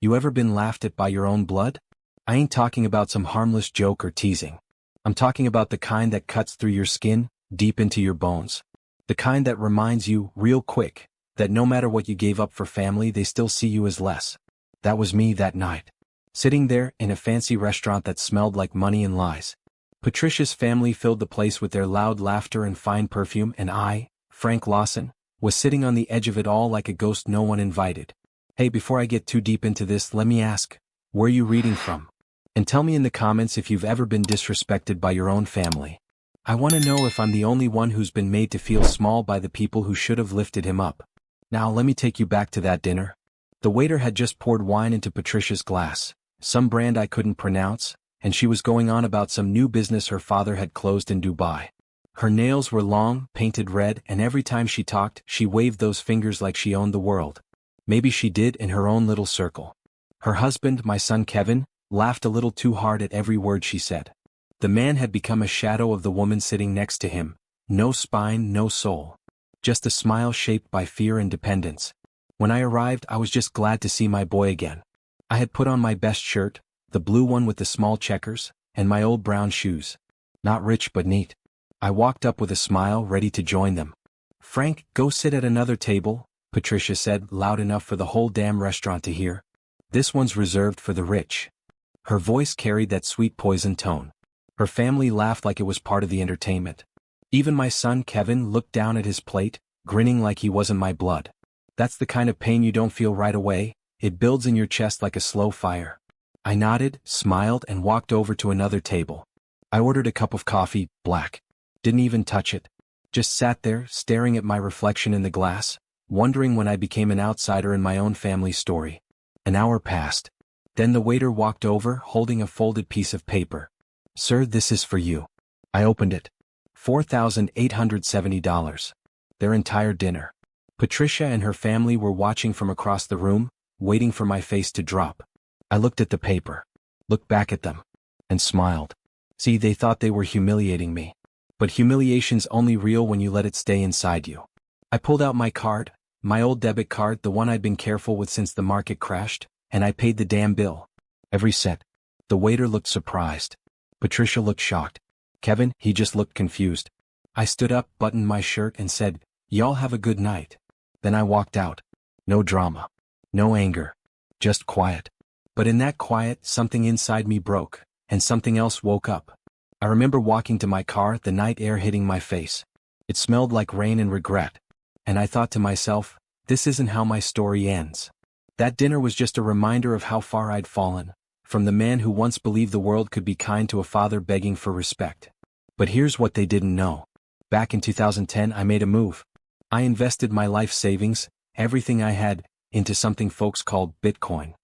You ever been laughed at by your own blood? I ain't talking about some harmless joke or teasing. I'm talking about the kind that cuts through your skin, deep into your bones. The kind that reminds you, real quick, that no matter what you gave up for family they still see you as less. That was me that night. Sitting there, in a fancy restaurant that smelled like money and lies. Patricia's family filled the place with their loud laughter and fine perfume, and I, Frank Lawson, was sitting on the edge of it all like a ghost no one invited. Hey, before I get too deep into this, let me ask, where you reading from? And tell me in the comments if you've ever been disrespected by your own family. I want to know if I'm the only one who's been made to feel small by the people who should have lifted him up. Now let me take you back to that dinner. The waiter had just poured wine into Patricia's glass, some brand I couldn't pronounce, and she was going on about some new business her father had closed in Dubai. Her nails were long, painted red, and every time she talked, she waved those fingers like she owned the world. Maybe she did in her own little circle. Her husband, my son Kevin, laughed a little too hard at every word she said. The man had become a shadow of the woman sitting next to him, no spine, no soul. Just a smile shaped by fear and dependence. When I arrived, I was just glad to see my boy again. I had put on my best shirt, the blue one with the small checkers, and my old brown shoes. Not rich but neat. I walked up with a smile, ready to join them. Frank, go sit at another table, Patricia said, loud enough for the whole damn restaurant to hear. This one's reserved for the rich. Her voice carried that sweet poison tone. Her family laughed like it was part of the entertainment. Even my son Kevin looked down at his plate, grinning like he wasn't my blood. That's the kind of pain you don't feel right away, it builds in your chest like a slow fire. I nodded, smiled, and walked over to another table. I ordered a cup of coffee, black. Didn't even touch it. Just sat there, staring at my reflection in the glass, wondering when I became an outsider in my own family story. An hour passed. Then the waiter walked over, holding a folded piece of paper. Sir, this is for you. I opened it. $4,870. Their entire dinner. Patricia and her family were watching from across the room, waiting for my face to drop. I looked at the paper, looked back at them, and smiled. See, they thought they were humiliating me. But humiliation's only real when you let it stay inside you. I pulled out my card, my old debit card, the one I'd been careful with since the market crashed, and I paid the damn bill. Every cent. The waiter looked surprised. Patricia looked shocked. Kevin, he just looked confused. I stood up, buttoned my shirt, and said, "Y'all have a good night." Then I walked out. No drama. No anger. Just quiet. But in that quiet, something inside me broke, and something else woke up. I remember walking to my car, the night air hitting my face. It smelled like rain and regret. And I thought to myself, this isn't how my story ends. That dinner was just a reminder of how far I'd fallen, from the man who once believed the world could be kind to a father begging for respect. But here's what they didn't know. Back in 2010 I made a move. I invested my life savings, everything I had, into something folks called Bitcoin.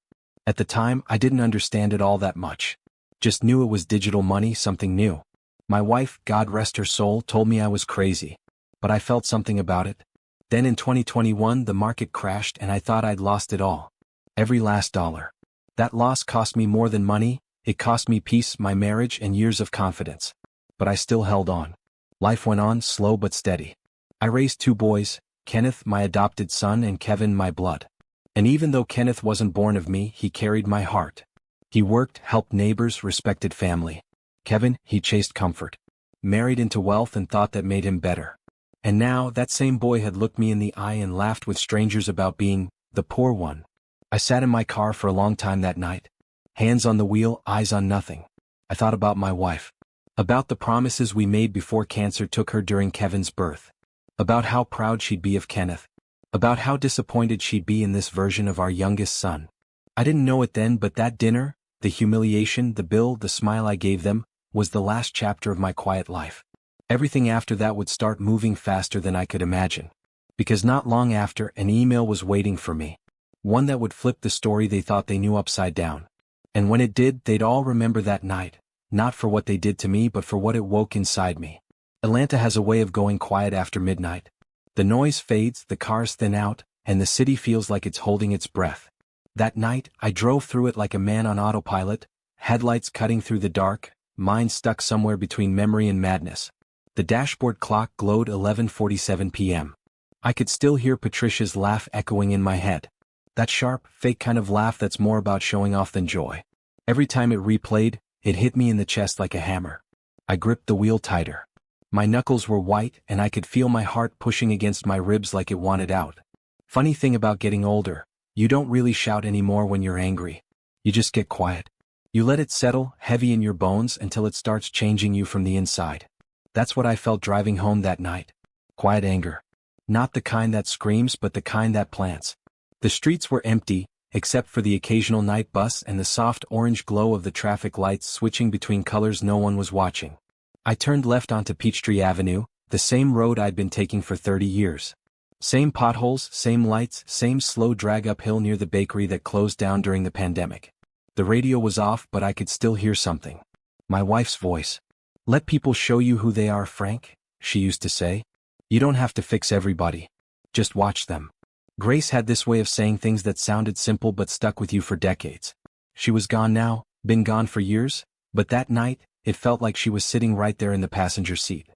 At the time, I didn't understand it all that much. Just knew it was digital money, something new. My wife, God rest her soul, told me I was crazy. But I felt something about it. Then in 2021 the market crashed and I thought I'd lost it all. Every last dollar. That loss cost me more than money, it cost me peace, my marriage, and years of confidence. But I still held on. Life went on, slow but steady. I raised 2 boys, Kenneth, my adopted son, and Kevin, my blood. And even though Kenneth wasn't born of me, he carried my heart. He worked, helped neighbors, respected family. Kevin, he chased comfort. Married into wealth and thought that made him better. And now, that same boy had looked me in the eye and laughed with strangers about being the poor one. I sat in my car for a long time that night. Hands on the wheel, eyes on nothing. I thought about my wife. About the promises we made before cancer took her during Kevin's birth. About how proud she'd be of Kenneth. About how disappointed she'd be in this version of our youngest son. I didn't know it then, but that dinner, the humiliation, the bill, the smile I gave them, was the last chapter of my quiet life. Everything after that would start moving faster than I could imagine. Because not long after, an email was waiting for me. One that would flip the story they thought they knew upside down. And when it did, they'd all remember that night, not for what they did to me but for what it woke inside me. Atlanta has a way of going quiet after midnight. The noise fades, the cars thin out, and the city feels like it's holding its breath. That night, I drove through it like a man on autopilot, headlights cutting through the dark, mind stuck somewhere between memory and madness. The dashboard clock glowed 11:47 p.m. I could still hear Patricia's laugh echoing in my head. That sharp, fake kind of laugh that's more about showing off than joy. Every time it replayed, it hit me in the chest like a hammer. I gripped the wheel tighter. My knuckles were white and I could feel my heart pushing against my ribs like it wanted out. Funny thing about getting older, you don't really shout anymore when you're angry. You just get quiet. You let it settle, heavy in your bones, until it starts changing you from the inside. That's what I felt driving home that night. Quiet anger. Not the kind that screams, but the kind that plants. The streets were empty, except for the occasional night bus and the soft orange glow of the traffic lights switching between colors. No one was watching. I turned left onto Peachtree Avenue, the same road I'd been taking for 30 years. Same potholes, same lights, same slow drag uphill near the bakery that closed down during the pandemic. The radio was off, but I could still hear something. My wife's voice. "Let people show you who they are, Frank," she used to say. "You don't have to fix everybody. Just watch them." Grace had this way of saying things that sounded simple but stuck with you for decades. She was gone now, been gone for years, but that night, it felt like she was sitting right there in the passenger seat.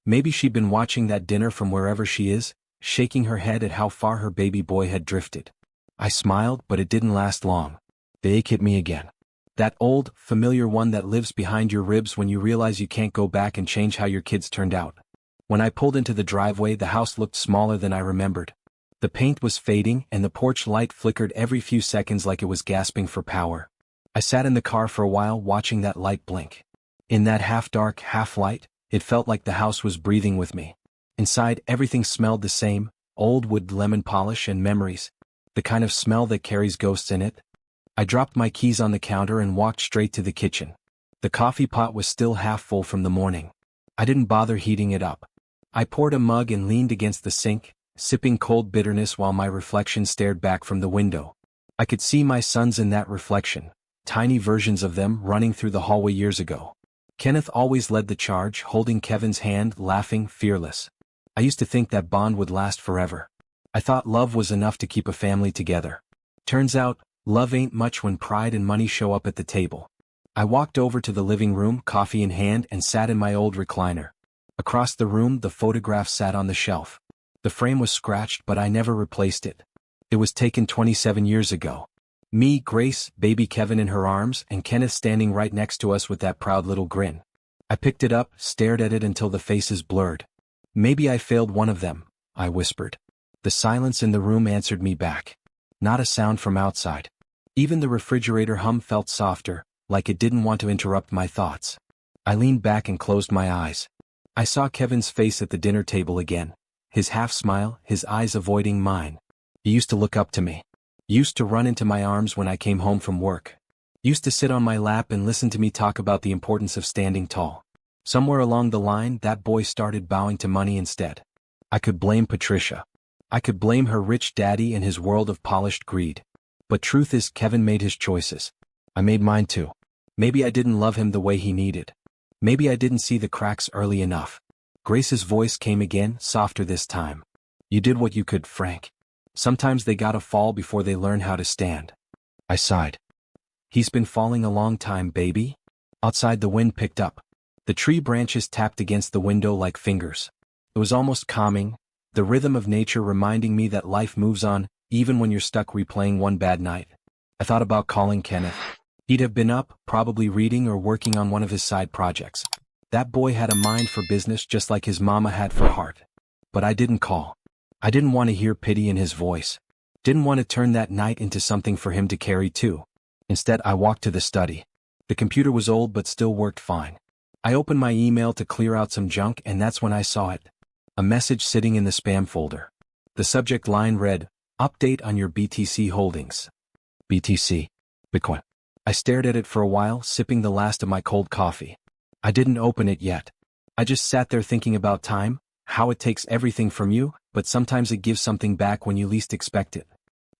Maybe she'd been watching that dinner from wherever she is, shaking her head at how far her baby boy had drifted. I smiled, but it didn't last long. The ache hit me again. That old, familiar one that lives behind your ribs when you realize you can't go back and change how your kids turned out. When I pulled into the driveway, the house looked smaller than I remembered. The paint was fading and the porch light flickered every few seconds like it was gasping for power. I sat in the car for a while watching that light blink. In that half-dark, half-light, it felt like the house was breathing with me. Inside, everything smelled the same, old wood, lemon polish, and memories. The kind of smell that carries ghosts in it. I dropped my keys on the counter and walked straight to the kitchen. The coffee pot was still half full from the morning. I didn't bother heating it up. I poured a mug and leaned against the sink, sipping cold bitterness while my reflection stared back from the window. I could see my sons in that reflection, tiny versions of them running through the hallway years ago. Kenneth always led the charge, holding Kevin's hand, laughing, fearless. I used to think that bond would last forever. I thought love was enough to keep a family together. Turns out, love ain't much when pride and money show up at the table. I walked over to the living room, coffee in hand, and sat in my old recliner. Across the room, the photograph sat on the shelf. The frame was scratched, but I never replaced it. It was taken 27 years ago. Me, Grace, baby Kevin in her arms, and Kenneth standing right next to us with that proud little grin. I picked it up, stared at it until the faces blurred. "Maybe I failed one of them," I whispered. The silence in the room answered me back. Not a sound from outside. Even the refrigerator hum felt softer, like it didn't want to interrupt my thoughts. I leaned back and closed my eyes. I saw Kevin's face at the dinner table again. His half-smile, his eyes avoiding mine. He used to look up to me. Used to run into my arms when I came home from work. Used to sit on my lap and listen to me talk about the importance of standing tall. Somewhere along the line, that boy started bowing to money instead. I could blame Patricia. I could blame her rich daddy and his world of polished greed. But truth is, Kevin made his choices. I made mine too. Maybe I didn't love him the way he needed. Maybe I didn't see the cracks early enough. Grace's voice came again, softer this time. "You did what you could, Frank. Sometimes they gotta fall before they learn how to stand." I sighed. "He's been falling a long time, baby." Outside, the wind picked up. The tree branches tapped against the window like fingers. It was almost calming, the rhythm of nature reminding me that life moves on, even when you're stuck replaying one bad night. I thought about calling Kenneth. He'd have been up, probably reading or working on one of his side projects. That boy had a mind for business just like his mama had for heart. But I didn't call. I didn't want to hear pity in his voice. Didn't want to turn that night into something for him to carry too. Instead, I walked to the study. The computer was old but still worked fine. I opened my email to clear out some junk, and that's when I saw it. A message sitting in the spam folder. The subject line read, "Update on your BTC holdings." BTC. Bitcoin. I stared at it for a while, sipping the last of my cold coffee. I didn't open it yet. I just sat there thinking about time, how it takes everything from you, but sometimes it gives something back when you least expect it.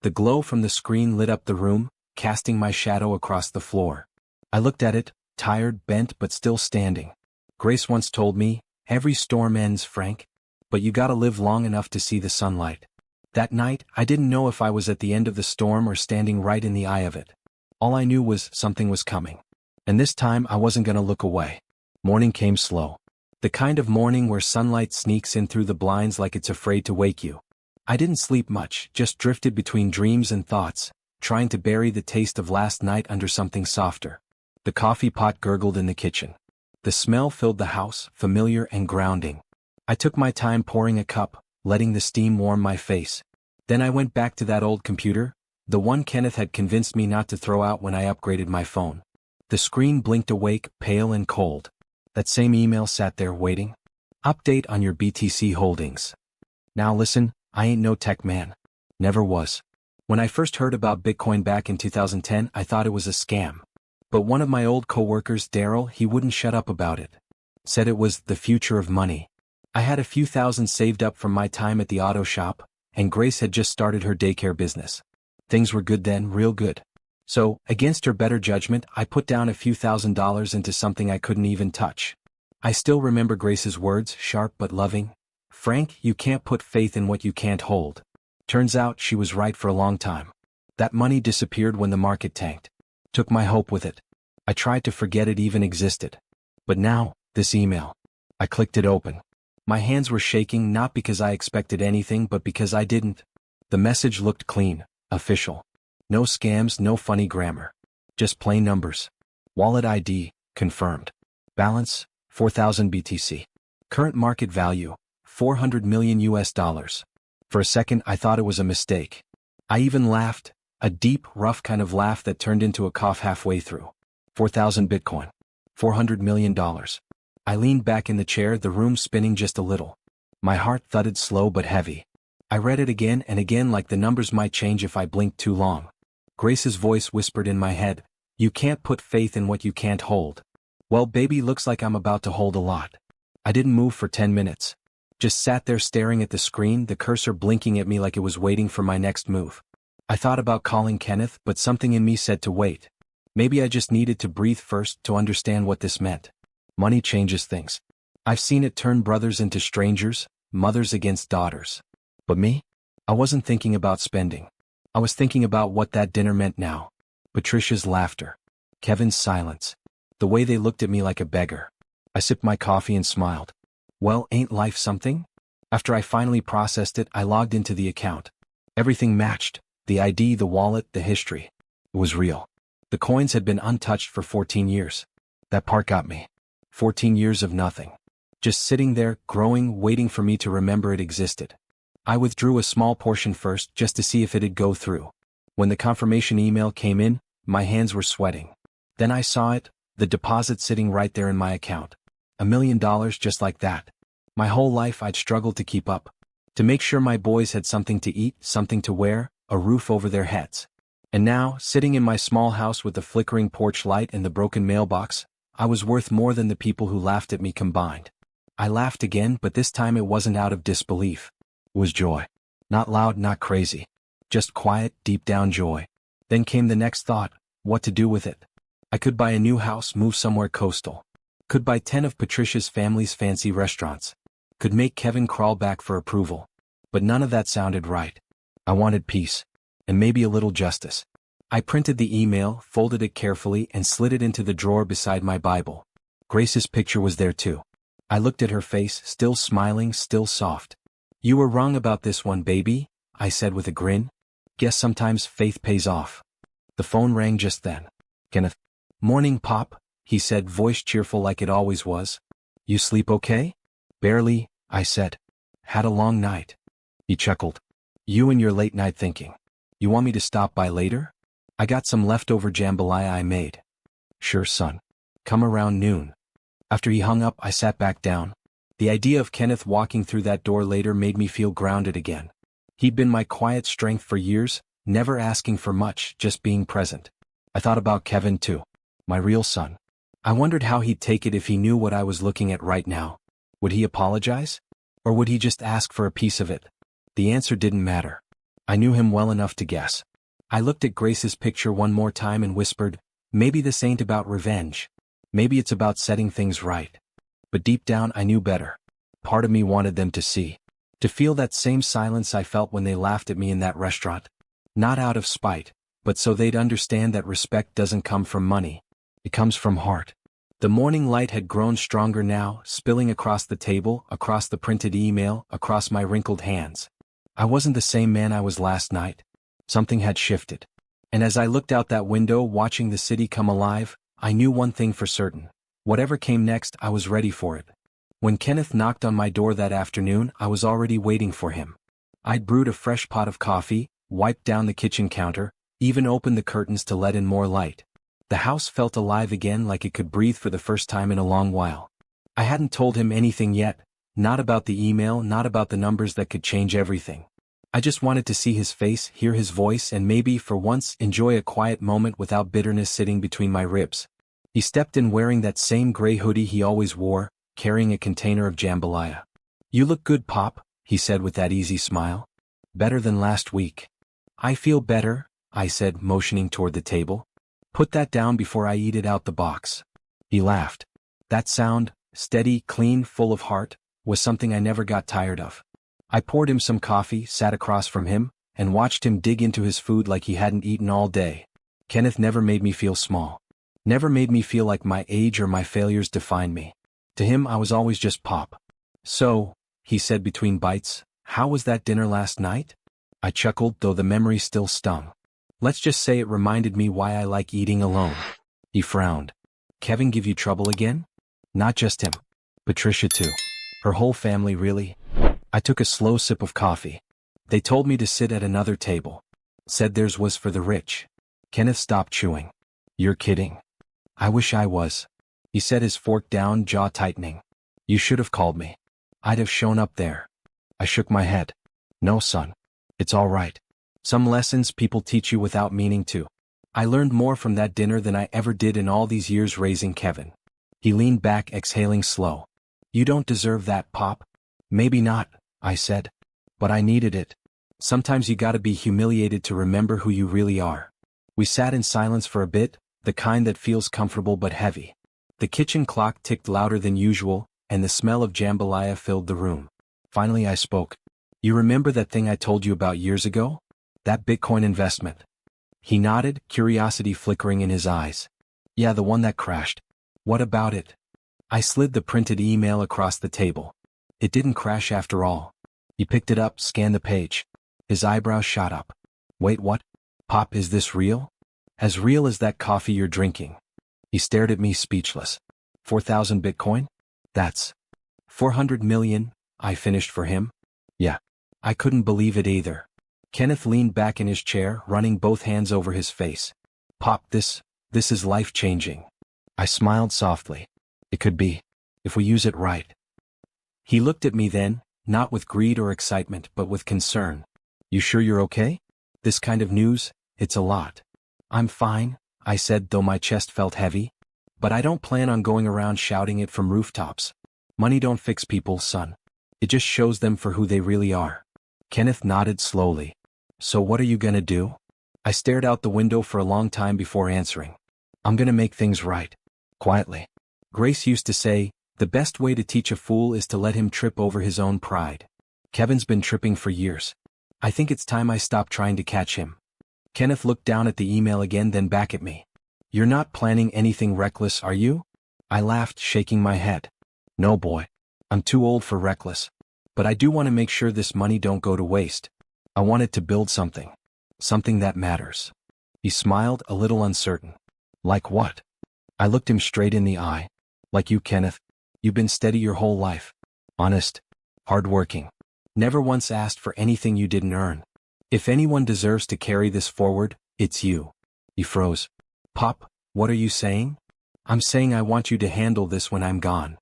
The glow from the screen lit up the room, casting my shadow across the floor. I looked at it, tired, bent, but still standing. Grace once told me, "Every storm ends, Frank. But you gotta live long enough to see the sunlight." That night, I didn't know if I was at the end of the storm or standing right in the eye of it. All I knew was something was coming. And this time I wasn't gonna look away. Morning came slow. The kind of morning where sunlight sneaks in through the blinds like it's afraid to wake you. I didn't sleep much, just drifted between dreams and thoughts, trying to bury the taste of last night under something softer. The coffee pot gurgled in the kitchen. The smell filled the house, familiar and grounding. I took my time pouring a cup, letting the steam warm my face. Then I went back to that old computer, the one Kenneth had convinced me not to throw out when I upgraded my phone. The screen blinked awake, pale and cold. That same email sat there waiting. Update on your BTC holdings. Now listen, I ain't no tech man. Never was. When I first heard about Bitcoin back in 2010, I thought it was a scam. But one of my old coworkers, Daryl, he wouldn't shut up about it. Said it was the future of money. I had a few thousand saved up from my time at the auto shop, and Grace had just started her daycare business. Things were good then, real good. So, against her better judgment, I put down a few $1,000s into something I couldn't even touch. I still remember Grace's words, sharp but loving. Frank, you can't put faith in what you can't hold. Turns out she was right for a long time. That money disappeared when the market tanked. Took my hope with it. I tried to forget it even existed. But now, this email. I clicked it open. My hands were shaking not because I expected anything but because I didn't. The message looked clean, official. No scams, no funny grammar. Just plain numbers. Wallet ID, confirmed. Balance, 4,000 BTC. Current market value, 400 million US dollars. For a second I thought it was a mistake. I even laughed, a deep, rough kind of laugh that turned into a cough halfway through. 4,000 Bitcoin. $400 million. I leaned back in the chair, the room spinning just a little. My heart thudded slow but heavy. I read it again and again like the numbers might change if I blinked too long. Grace's voice whispered in my head, you can't put faith in what you can't hold. Well, baby, looks like I'm about to hold a lot. I didn't move for 10 minutes. Just sat there staring at the screen, the cursor blinking at me like it was waiting for my next move. I thought about calling Kenneth, but something in me said to wait. Maybe I just needed to breathe first to understand what this meant. Money changes things. I've seen it turn brothers into strangers, mothers against daughters. But me? I wasn't thinking about spending. I was thinking about what that dinner meant now. Patricia's laughter. Kevin's silence. The way they looked at me like a beggar. I sipped my coffee and smiled. Well, ain't life something? After I finally processed it, I logged into the account. Everything matched. The ID, the wallet, the history. It was real. The coins had been untouched for 14 years. That part got me. 14 years of nothing. Just sitting there, growing, waiting for me to remember it existed. I withdrew a small portion first just to see if it'd go through. When the confirmation email came in, my hands were sweating. Then I saw it, the deposit sitting right there in my account. $1 million just like that. My whole life I'd struggled to keep up. To make sure my boys had something to eat, something to wear, a roof over their heads. And now, sitting in my small house with the flickering porch light and the broken mailbox, I was worth more than the people who laughed at me combined. I laughed again, but this time it wasn't out of disbelief. It was joy. Not loud, not crazy. Just quiet, deep down joy. Then came the next thought, what to do with it. I could buy a new house, move somewhere coastal. Could buy 10 of Patricia's family's fancy restaurants. Could make Kevin crawl back for approval. But none of that sounded right. I wanted peace. And maybe a little justice. I printed the email, folded it carefully, and slid it into the drawer beside my Bible. Grace's picture was there too. I looked at her face, still smiling, still soft. You were wrong about this one, baby, I said with a grin. Guess sometimes faith pays off. The phone rang just then. Kenneth. Morning, Pop, he said, voice cheerful like it always was. You sleep okay? Barely, I said. Had a long night. He chuckled. You and your late night thinking. You want me to stop by later? I got some leftover jambalaya I made. Sure, son. Come around noon. After he hung up, I sat back down. The idea of Kenneth walking through that door later made me feel grounded again. He'd been my quiet strength for years, never asking for much, just being present. I thought about Kevin too. My real son. I wondered how he'd take it if he knew what I was looking at right now. Would he apologize? Or would he just ask for a piece of it? The answer didn't matter. I knew him well enough to guess. I looked at Grace's picture one more time and whispered, maybe this ain't about revenge. Maybe it's about setting things right. But deep down I knew better. Part of me wanted them to see. To feel that same silence I felt when they laughed at me in that restaurant. Not out of spite, but so they'd understand that respect doesn't come from money. It comes from heart. The morning light had grown stronger now, spilling across the table, across the printed email, across my wrinkled hands. I wasn't the same man I was last night. Something had shifted. And as I looked out that window watching the city come alive, I knew one thing for certain. Whatever came next, I was ready for it. When Kenneth knocked on my door that afternoon, I was already waiting for him. I'd brewed a fresh pot of coffee, wiped down the kitchen counter, even opened the curtains to let in more light. The house felt alive again, like it could breathe for the first time in a long while. I hadn't told him anything yet, not about the email, not about the numbers that could change everything. I just wanted to see his face, hear his voice, and maybe, for once, enjoy a quiet moment without bitterness sitting between my ribs. He stepped in wearing that same gray hoodie he always wore, carrying a container of jambalaya. "You look good, Pop," he said with that easy smile. "Better than last week." "I feel better," I said, motioning toward the table. "Put that down before I eat it out the box." He laughed. That sound, steady, clean, full of heart, was something I never got tired of. I poured him some coffee, sat across from him, and watched him dig into his food like he hadn't eaten all day. Kenneth never made me feel small. Never made me feel like my age or my failures defined me. To him, I was always just Pop. "So," he said between bites, "how was that dinner last night?" I chuckled, though the memory still stung. "Let's just say it reminded me why I like eating alone." He frowned. "Kevin give you trouble again?" "Not just him. Patricia too. Her whole family, really." I took a slow sip of coffee. "They told me to sit at another table. Said theirs was for the rich." Kenneth stopped chewing. "You're kidding." "I wish I was." He set his fork down, jaw tightening. "You should have called me. I'd have shown up there." I shook my head. "No, son. It's all right. Some lessons people teach you without meaning to." I learned more from that dinner than I ever did in all these years raising Kevin. He leaned back, exhaling slow. "You don't deserve that, Pop." "Maybe not," I said. "But I needed it. Sometimes you gotta be humiliated to remember who you really are." We sat in silence for a bit, the kind that feels comfortable but heavy. The kitchen clock ticked louder than usual, and the smell of jambalaya filled the room. Finally I spoke. "You remember that thing I told you about years ago? That Bitcoin investment?" He nodded, curiosity flickering in his eyes. "Yeah, the one that crashed. What about it?" I slid the printed email across the table. "It didn't crash after all." He picked it up, scanned the page. His eyebrows shot up. "Wait, what? Pop, is this real? As real as that coffee you're drinking?" He stared at me, speechless. 4,000 Bitcoin? That's 400 million, I finished for him. Yeah. I couldn't believe it either. Kenneth leaned back in his chair, running both hands over his face. "Pop, this is life-changing." I smiled softly. "It could be, if we use it right." He looked at me then, not with greed or excitement, but with concern. "You sure you're okay? This kind of news, it's a lot." "I'm fine," I said, though my chest felt heavy. "But I don't plan on going around shouting it from rooftops. Money don't fix people, son. It just shows them for who they really are." Kenneth nodded slowly. "So what are you gonna do?" I stared out the window for a long time before answering. "I'm gonna make things right. Quietly. Grace used to say, the best way to teach a fool is to let him trip over his own pride. Kevin's been tripping for years. I think it's time I stopped trying to catch him." Kenneth looked down at the email again, then back at me. "You're not planning anything reckless, are you?" I laughed, shaking my head. "No, boy. I'm too old for reckless. But I do want to make sure this money don't go to waste. I want it to build something. Something that matters." He smiled, a little uncertain. "Like what?" I looked him straight in the eye. "Like you, Kenneth. You've been steady your whole life. Honest. Hardworking. Never once asked for anything you didn't earn. If anyone deserves to carry this forward, it's you." He froze. "Pop, what are you saying?" "I'm saying I want you to handle this when I'm gone."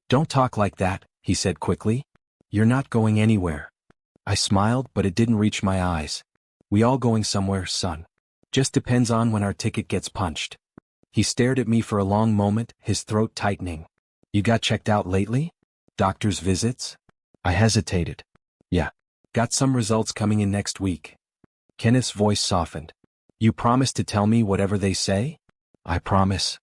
"Don't talk like that," he said quickly. "You're not going anywhere." I smiled, but it didn't reach my eyes. "We all going somewhere, son. Just depends on when our ticket gets punched." He stared at me for a long moment, his throat tightening. "You got checked out lately? Doctor's visits?" I hesitated. "Yeah. Got some results coming in next week." Kenneth's voice softened. "You promise to tell me whatever they say?" "I promise."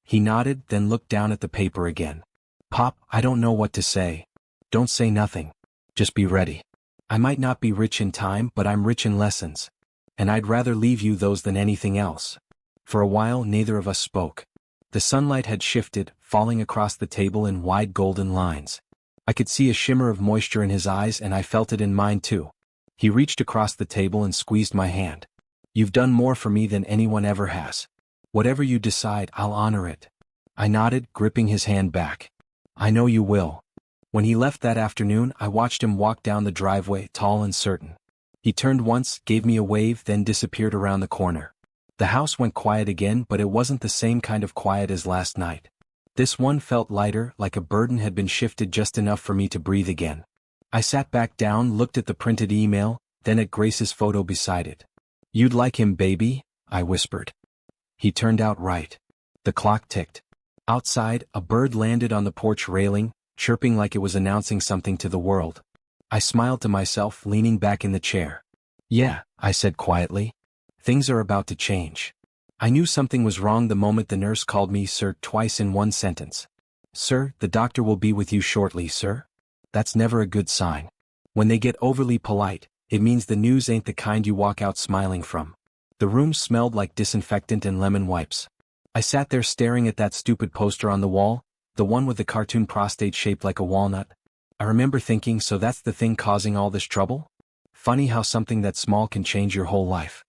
He nodded, then looked down at the paper again. "Pop, I don't know what to say." "Don't say nothing. Just be ready. I might not be rich in time, but I'm rich in lessons. And I'd rather leave you those than anything else." For a while neither of us spoke. The sunlight had shifted, falling across the table in wide golden lines. I could see a shimmer of moisture in his eyes, and I felt it in mine too. He reached across the table and squeezed my hand. You've done more for me than anyone ever has. Whatever you decide, I'll honor it. I nodded, gripping his hand back. I know you will. When he left that afternoon, I watched him walk down the driveway, tall and certain. He turned once, gave me a wave, then disappeared around the corner. The house went quiet again, but it wasn't the same kind of quiet as last night. This one felt lighter, like a burden had been shifted just enough for me to breathe again. I sat back down, looked at the printed email, then at Grace's photo beside it. You'd like him, baby, I whispered. He turned out right. The clock ticked. Outside, a bird landed on the porch railing, chirping like it was announcing something to the world. I smiled to myself, leaning back in the chair. Yeah, I said quietly. Things are about to change. I knew something was wrong the moment the nurse called me sir twice in one sentence. Sir, the doctor will be with you shortly, sir. That's never a good sign. When they get overly polite, it means the news ain't the kind you walk out smiling from. The room smelled like disinfectant and lemon wipes. I sat there staring at that stupid poster on the wall, the one with the cartoon prostate shaped like a walnut. I remember thinking, so that's the thing causing all this trouble? Funny how something that small can change your whole life.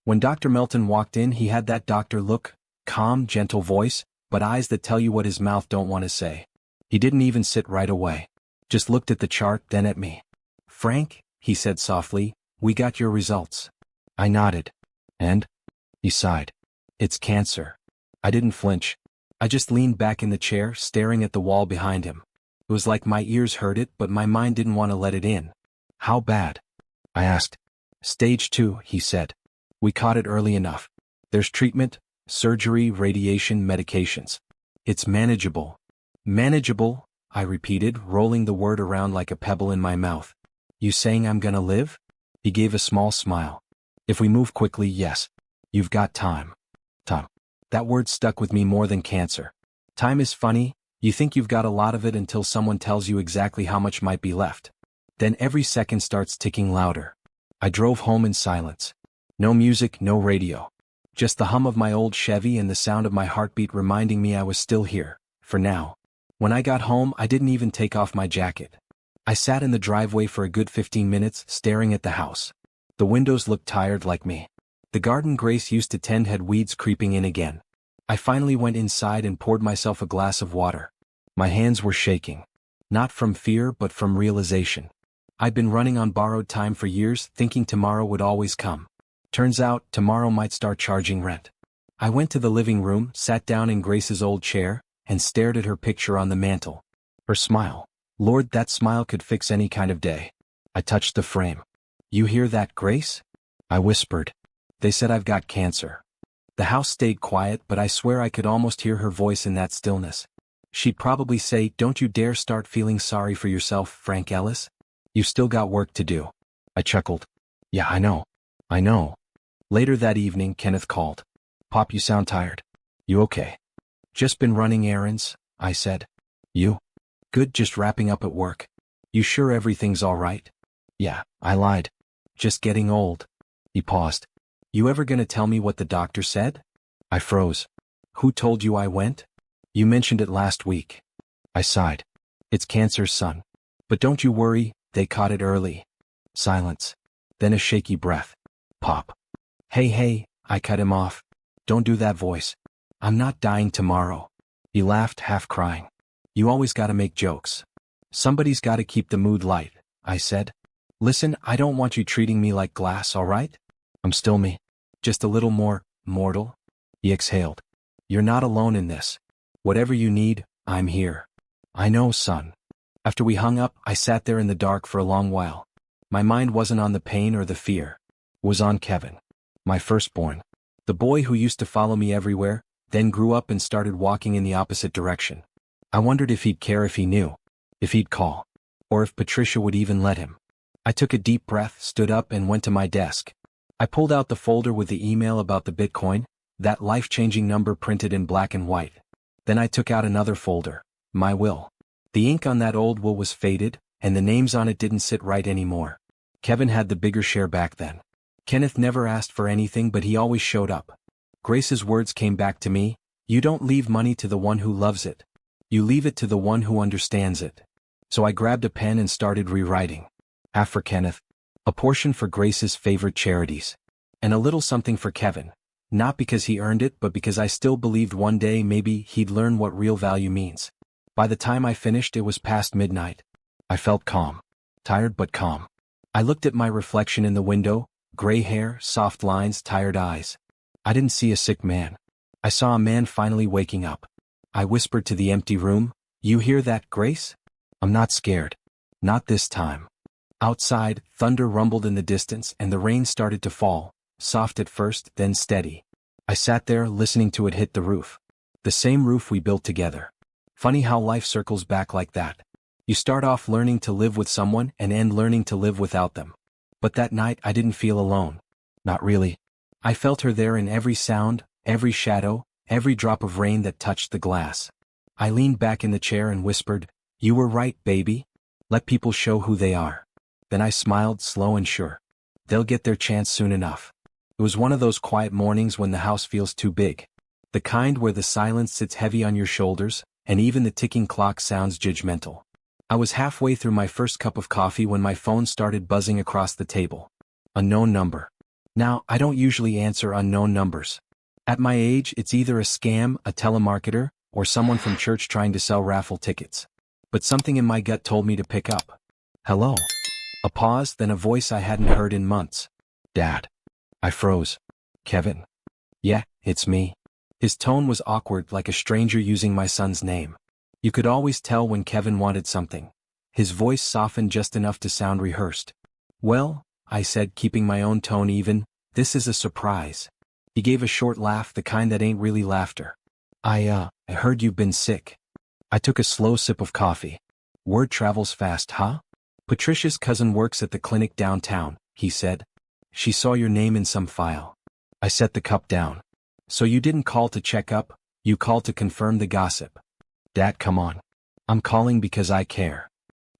When Dr. Melton walked in, he had that doctor look, calm, gentle voice, but eyes that tell you what his mouth don't want to say. He didn't even sit right away. Just looked at the chart, then at me. Frank, he said softly, we got your results. I nodded. And? He sighed. It's cancer. I didn't flinch. I just leaned back in the chair, staring at the wall behind him. It was like my ears heard it, but my mind didn't want to let it in. How bad? I asked. Stage 2, he said. We caught it early enough. There's treatment, surgery, radiation, medications. It's manageable. Manageable, I repeated, rolling the word around like a pebble in my mouth. You saying I'm gonna live? He gave a small smile. If we move quickly, yes. You've got time. Time. That word stuck with me more than cancer. Time is funny, you think you've got a lot of it until someone tells you exactly how much might be left. Then every second starts ticking louder. I drove home in silence. No music, no radio. Just the hum of my old Chevy and the sound of my heartbeat reminding me I was still here, for now. When I got home, I didn't even take off my jacket. I sat in the driveway for a good 15 minutes, staring at the house. The windows looked tired like me. The garden Grace used to tend had weeds creeping in again. I finally went inside and poured myself a glass of water. My hands were shaking. Not from fear, but from realization. I'd been running on borrowed time for years, thinking tomorrow would always come. Turns out, tomorrow might start charging rent. I went to the living room, sat down in Grace's old chair, and stared at her picture on the mantel. Her smile. Lord, that smile could fix any kind of day. I touched the frame. You hear that, Grace? I whispered. They said I've got cancer. The house stayed quiet, but I swear I could almost hear her voice in that stillness. She'd probably say, don't you dare start feeling sorry for yourself, Frank Ellis. You've still got work to do. I chuckled. Yeah, I know. I know. Later that evening, Kenneth called. Pop, you sound tired. You okay? Just been running errands, I said. You? Good, just wrapping up at work. You sure everything's all right? Yeah, I lied. Just getting old. He paused. You ever gonna tell me what the doctor said? I froze. Who told you I went? You mentioned it last week. I sighed. It's cancer, son. But don't you worry, they caught it early. Silence. Then a shaky breath. Pop. Hey, I cut him off. Don't do that voice. I'm not dying tomorrow. He laughed, half crying. You always gotta make jokes. Somebody's gotta keep the mood light, I said. Listen, I don't want you treating me like glass, all right? I'm still me. Just a little more mortal. He exhaled. You're not alone in this. Whatever you need, I'm here. I know, son. After we hung up, I sat there in the dark for a long while. My mind wasn't on the pain or the fear. It was on Kevin. My firstborn. The boy who used to follow me everywhere, then grew up and started walking in the opposite direction. I wondered if he'd care if he knew. If he'd call. Or if Patricia would even let him. I took a deep breath, stood up, and went to my desk. I pulled out the folder with the email about the Bitcoin, that life-changing number printed in black and white. Then I took out another folder, my will. The ink on that old will was faded, and the names on it didn't sit right anymore. Kevin had the bigger share back then. Kenneth never asked for anything, but he always showed up. Grace's words came back to me, you don't leave money to the one who loves it. You leave it to the one who understands it. So I grabbed a pen and started rewriting. Half for Kenneth. A portion for Grace's favorite charities. And a little something for Kevin. Not because he earned it, but because I still believed one day maybe he'd learn what real value means. By the time I finished, it was past midnight. I felt calm. Tired but calm. I looked at my reflection in the window, gray hair, soft lines, tired eyes. I didn't see a sick man. I saw a man finally waking up. I whispered to the empty room, "You hear that, Grace? I'm not scared. Not this time." Outside, thunder rumbled in the distance and the rain started to fall, soft at first, then steady. I sat there listening to it hit the roof. The same roof we built together. Funny how life circles back like that. You start off learning to live with someone and end learning to live without them. But that night I didn't feel alone. Not really. I felt her there in every sound, every shadow, every drop of rain that touched the glass. I leaned back in the chair and whispered, "You were right, baby. Let people show who they are." Then I smiled, slow and sure. They'll get their chance soon enough. It was one of those quiet mornings when the house feels too big. The kind where the silence sits heavy on your shoulders, and even the ticking clock sounds judgmental. I was halfway through my first cup of coffee when my phone started buzzing across the table. Unknown number. Now, I don't usually answer unknown numbers. At my age, it's either a scam, a telemarketer, or someone from church trying to sell raffle tickets. But something in my gut told me to pick up. "Hello." A pause, then a voice I hadn't heard in months. "Dad." I froze. "Kevin?" "Yeah, it's me." His tone was awkward, like a stranger using my son's name. You could always tell when Kevin wanted something. His voice softened just enough to sound rehearsed. "Well," I said, keeping my own tone even, "this is a surprise." He gave a short laugh, the kind that ain't really laughter. I heard you've been sick." I took a slow sip of coffee. "Word travels fast, huh?" "Patricia's cousin works at the clinic downtown," he said. "She saw your name in some file." I set the cup down. "So you didn't call to check up, you called to confirm the gossip." "Dad, come on. I'm calling because I care."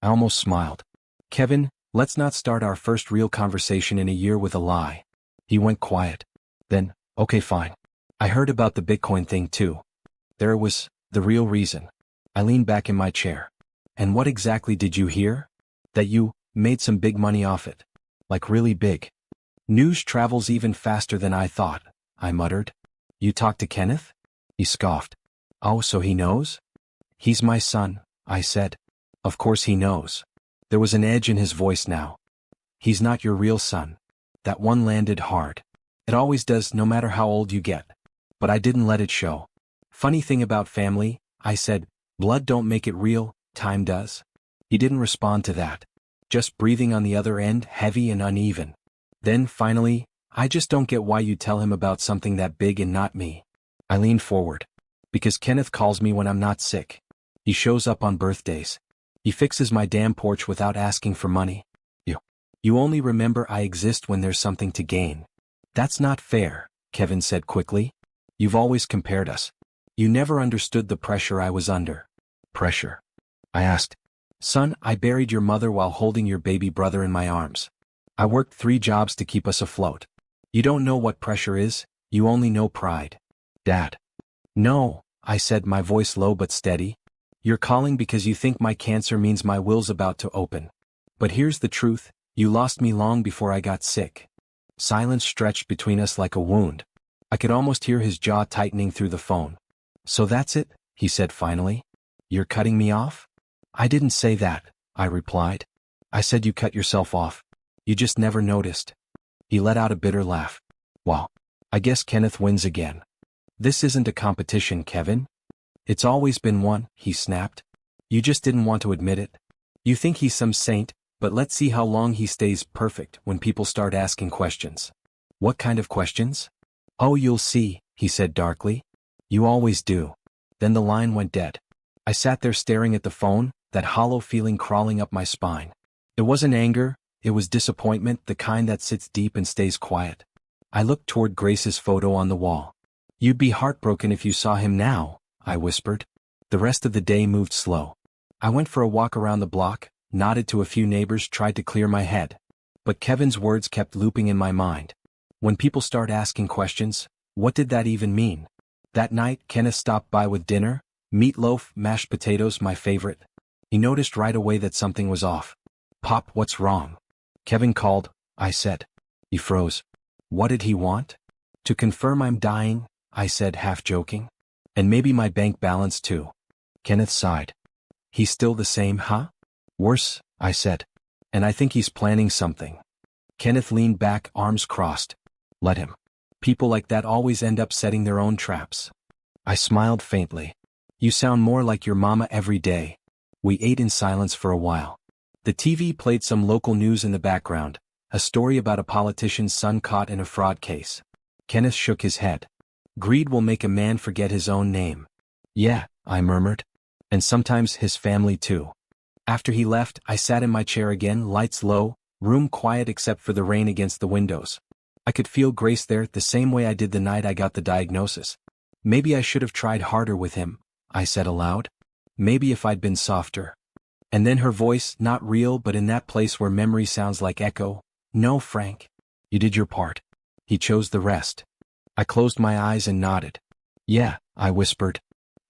I almost smiled. "Kevin, let's not start our first real conversation in a year with a lie." He went quiet. Then, "Okay, fine. I heard about the Bitcoin thing too." There it was, the real reason. I leaned back in my chair. "And what exactly did you hear?" "That you made some big money off it." "Like really big?" "News travels even faster than I thought," I muttered. "You talked to Kenneth?" He scoffed. "Oh, so he knows?" "He's my son," I said. "Of course he knows." There was an edge in his voice now. "He's not your real son." That one landed hard. It always does, no matter how old you get. But I didn't let it show. "Funny thing about family," I said, "blood don't make it real, time does." He didn't respond to that. Just breathing on the other end, heavy and uneven. Then, finally, "I just don't get why you tell him about something that big and not me." I leaned forward. "Because Kenneth calls me when I'm not sick. He shows up on birthdays. He fixes my damn porch without asking for money. You only remember I exist when there's something to gain." "That's not fair," Kevin said quickly. "You've always compared us. You never understood the pressure I was under." "Pressure?" I asked. "Son, I buried your mother while holding your baby brother in my arms. I worked 3 jobs to keep us afloat. You don't know what pressure is, you only know pride." "Dad." "No," I said, my voice low but steady. "You're calling because you think my cancer means my will's about to open. But here's the truth, you lost me long before I got sick." Silence stretched between us like a wound. I could almost hear his jaw tightening through the phone. "So that's it," he said finally. "You're cutting me off?" "I didn't say that," I replied. "I said you cut yourself off. You just never noticed." He let out a bitter laugh. "Well, I guess Kenneth wins again." "This isn't a competition, Kevin." "It's always been one," he snapped. "You just didn't want to admit it. You think he's some saint, but let's see how long he stays perfect when people start asking questions." "What kind of questions?" "Oh, you'll see," he said darkly. "You always do." Then the line went dead. I sat there staring at the phone, that hollow feeling crawling up my spine. It wasn't anger, it was disappointment, the kind that sits deep and stays quiet. I looked toward Grace's photo on the wall. "You'd be heartbroken if you saw him now," I whispered. The rest of the day moved slow. I went for a walk around the block, nodded to a few neighbors, tried to clear my head. But Kevin's words kept looping in my mind. When people start asking questions, what did that even mean? That night, Kenneth stopped by with dinner, meatloaf, mashed potatoes, my favorite. He noticed right away that something was off. "Pop, what's wrong?" Kevin called, I said. He froze. What did he want? To confirm I'm dying, I said, half joking. And maybe my bank balance too. Kenneth sighed. He's still the same, huh? Worse, I said. And I think he's planning something. Kenneth leaned back, arms crossed. Let him. People like that always end up setting their own traps. I smiled faintly. You sound more like your mama every day. We ate in silence for a while. The TV played some local news in the background, a story about a politician's son caught in a fraud case. Kenneth shook his head. Greed will make a man forget his own name. Yeah, I murmured. And sometimes his family too. After he left, I sat in my chair again, lights low, room quiet except for the rain against the windows. I could feel Grace there the same way I did the night I got the diagnosis. Maybe I should have tried harder with him, I said aloud. Maybe if I'd been softer. And then her voice, not real but in that place where memory sounds like echo. No, Frank. You did your part. He chose the rest. I closed my eyes and nodded. Yeah, I whispered.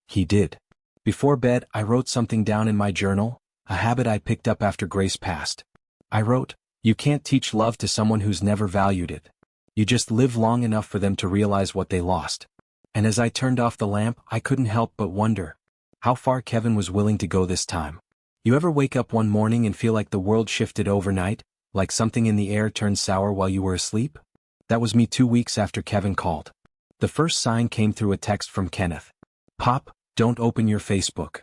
He did. Before bed, I wrote something down in my journal, a habit I picked up after Grace passed. I wrote, you can't teach love to someone who's never valued it. You just live long enough for them to realize what they lost. And as I turned off the lamp, I couldn't help but wonder how far Kevin was willing to go this time. You ever wake up one morning and feel like the world shifted overnight, like something in the air turned sour while you were asleep? That was me 2 weeks after Kevin called. The first sign came through a text from Kenneth. Pop, don't open your Facebook.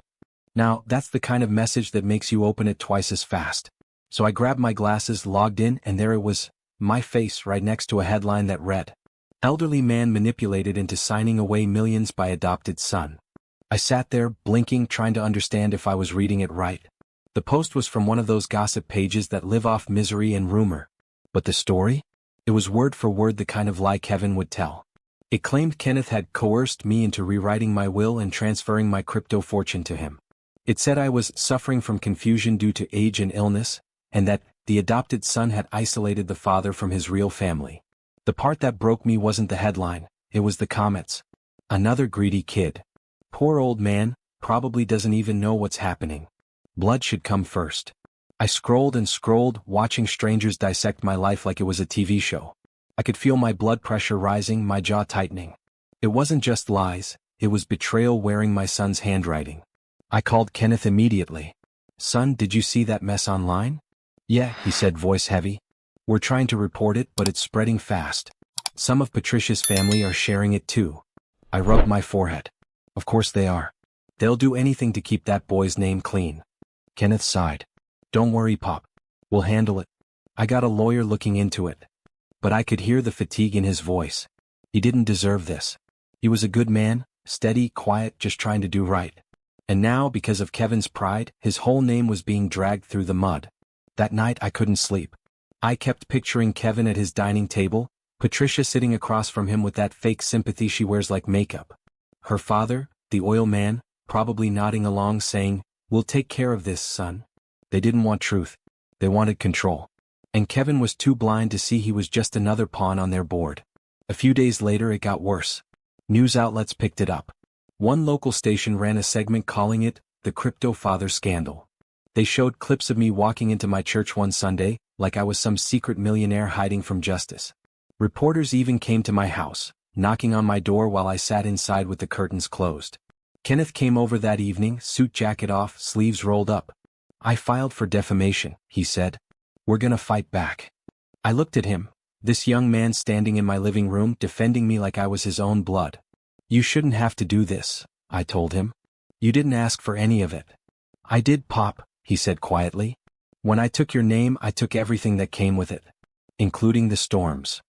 Now, that's the kind of message that makes you open it twice as fast. So I grabbed my glasses, logged in, and there it was, my face right next to a headline that read, Elderly man manipulated into signing away millions by adopted son. I sat there, blinking, trying to understand if I was reading it right. The post was from one of those gossip pages that live off misery and rumor. But the story? It was word for word the kind of lie Kevin would tell. It claimed Kenneth had coerced me into rewriting my will and transferring my crypto fortune to him. It said I was suffering from confusion due to age and illness, and that the adopted son had isolated the father from his real family. The part that broke me wasn't the headline, it was the comments. Another greedy kid. Poor old man, probably doesn't even know what's happening. Blood should come first. I scrolled and scrolled, watching strangers dissect my life like it was a TV show. I could feel my blood pressure rising, my jaw tightening. It wasn't just lies, it was betrayal wearing my son's handwriting. I called Kenneth immediately. Son, did you see that mess online? Yeah, he said, voice heavy. We're trying to report it, but it's spreading fast. Some of Patricia's family are sharing it too. I rubbed my forehead. Of course they are. They'll do anything to keep that boy's name clean. Kenneth sighed. Don't worry, Pop. We'll handle it. I got a lawyer looking into it. But I could hear the fatigue in his voice. He didn't deserve this. He was a good man, steady, quiet, just trying to do right. And now, because of Kevin's pride, his whole name was being dragged through the mud. That night I couldn't sleep. I kept picturing Kevin at his dining table, Patricia sitting across from him with that fake sympathy she wears like makeup. Her father, the oil man, probably nodding along saying, We'll take care of this, son. They didn't want truth. They wanted control. And Kevin was too blind to see he was just another pawn on their board. A few days later it got worse. News outlets picked it up. One local station ran a segment calling it, the Crypto Father Scandal. They showed clips of me walking into my church one Sunday, like I was some secret millionaire hiding from justice. Reporters even came to my house, knocking on my door while I sat inside with the curtains closed. Kenneth came over that evening, suit jacket off, sleeves rolled up. I filed for defamation, he said. We're gonna fight back. I looked at him, this young man standing in my living room defending me like I was his own blood. You shouldn't have to do this, I told him. You didn't ask for any of it. I did, Pop, he said quietly. When I took your name, I took everything that came with it, including the storms.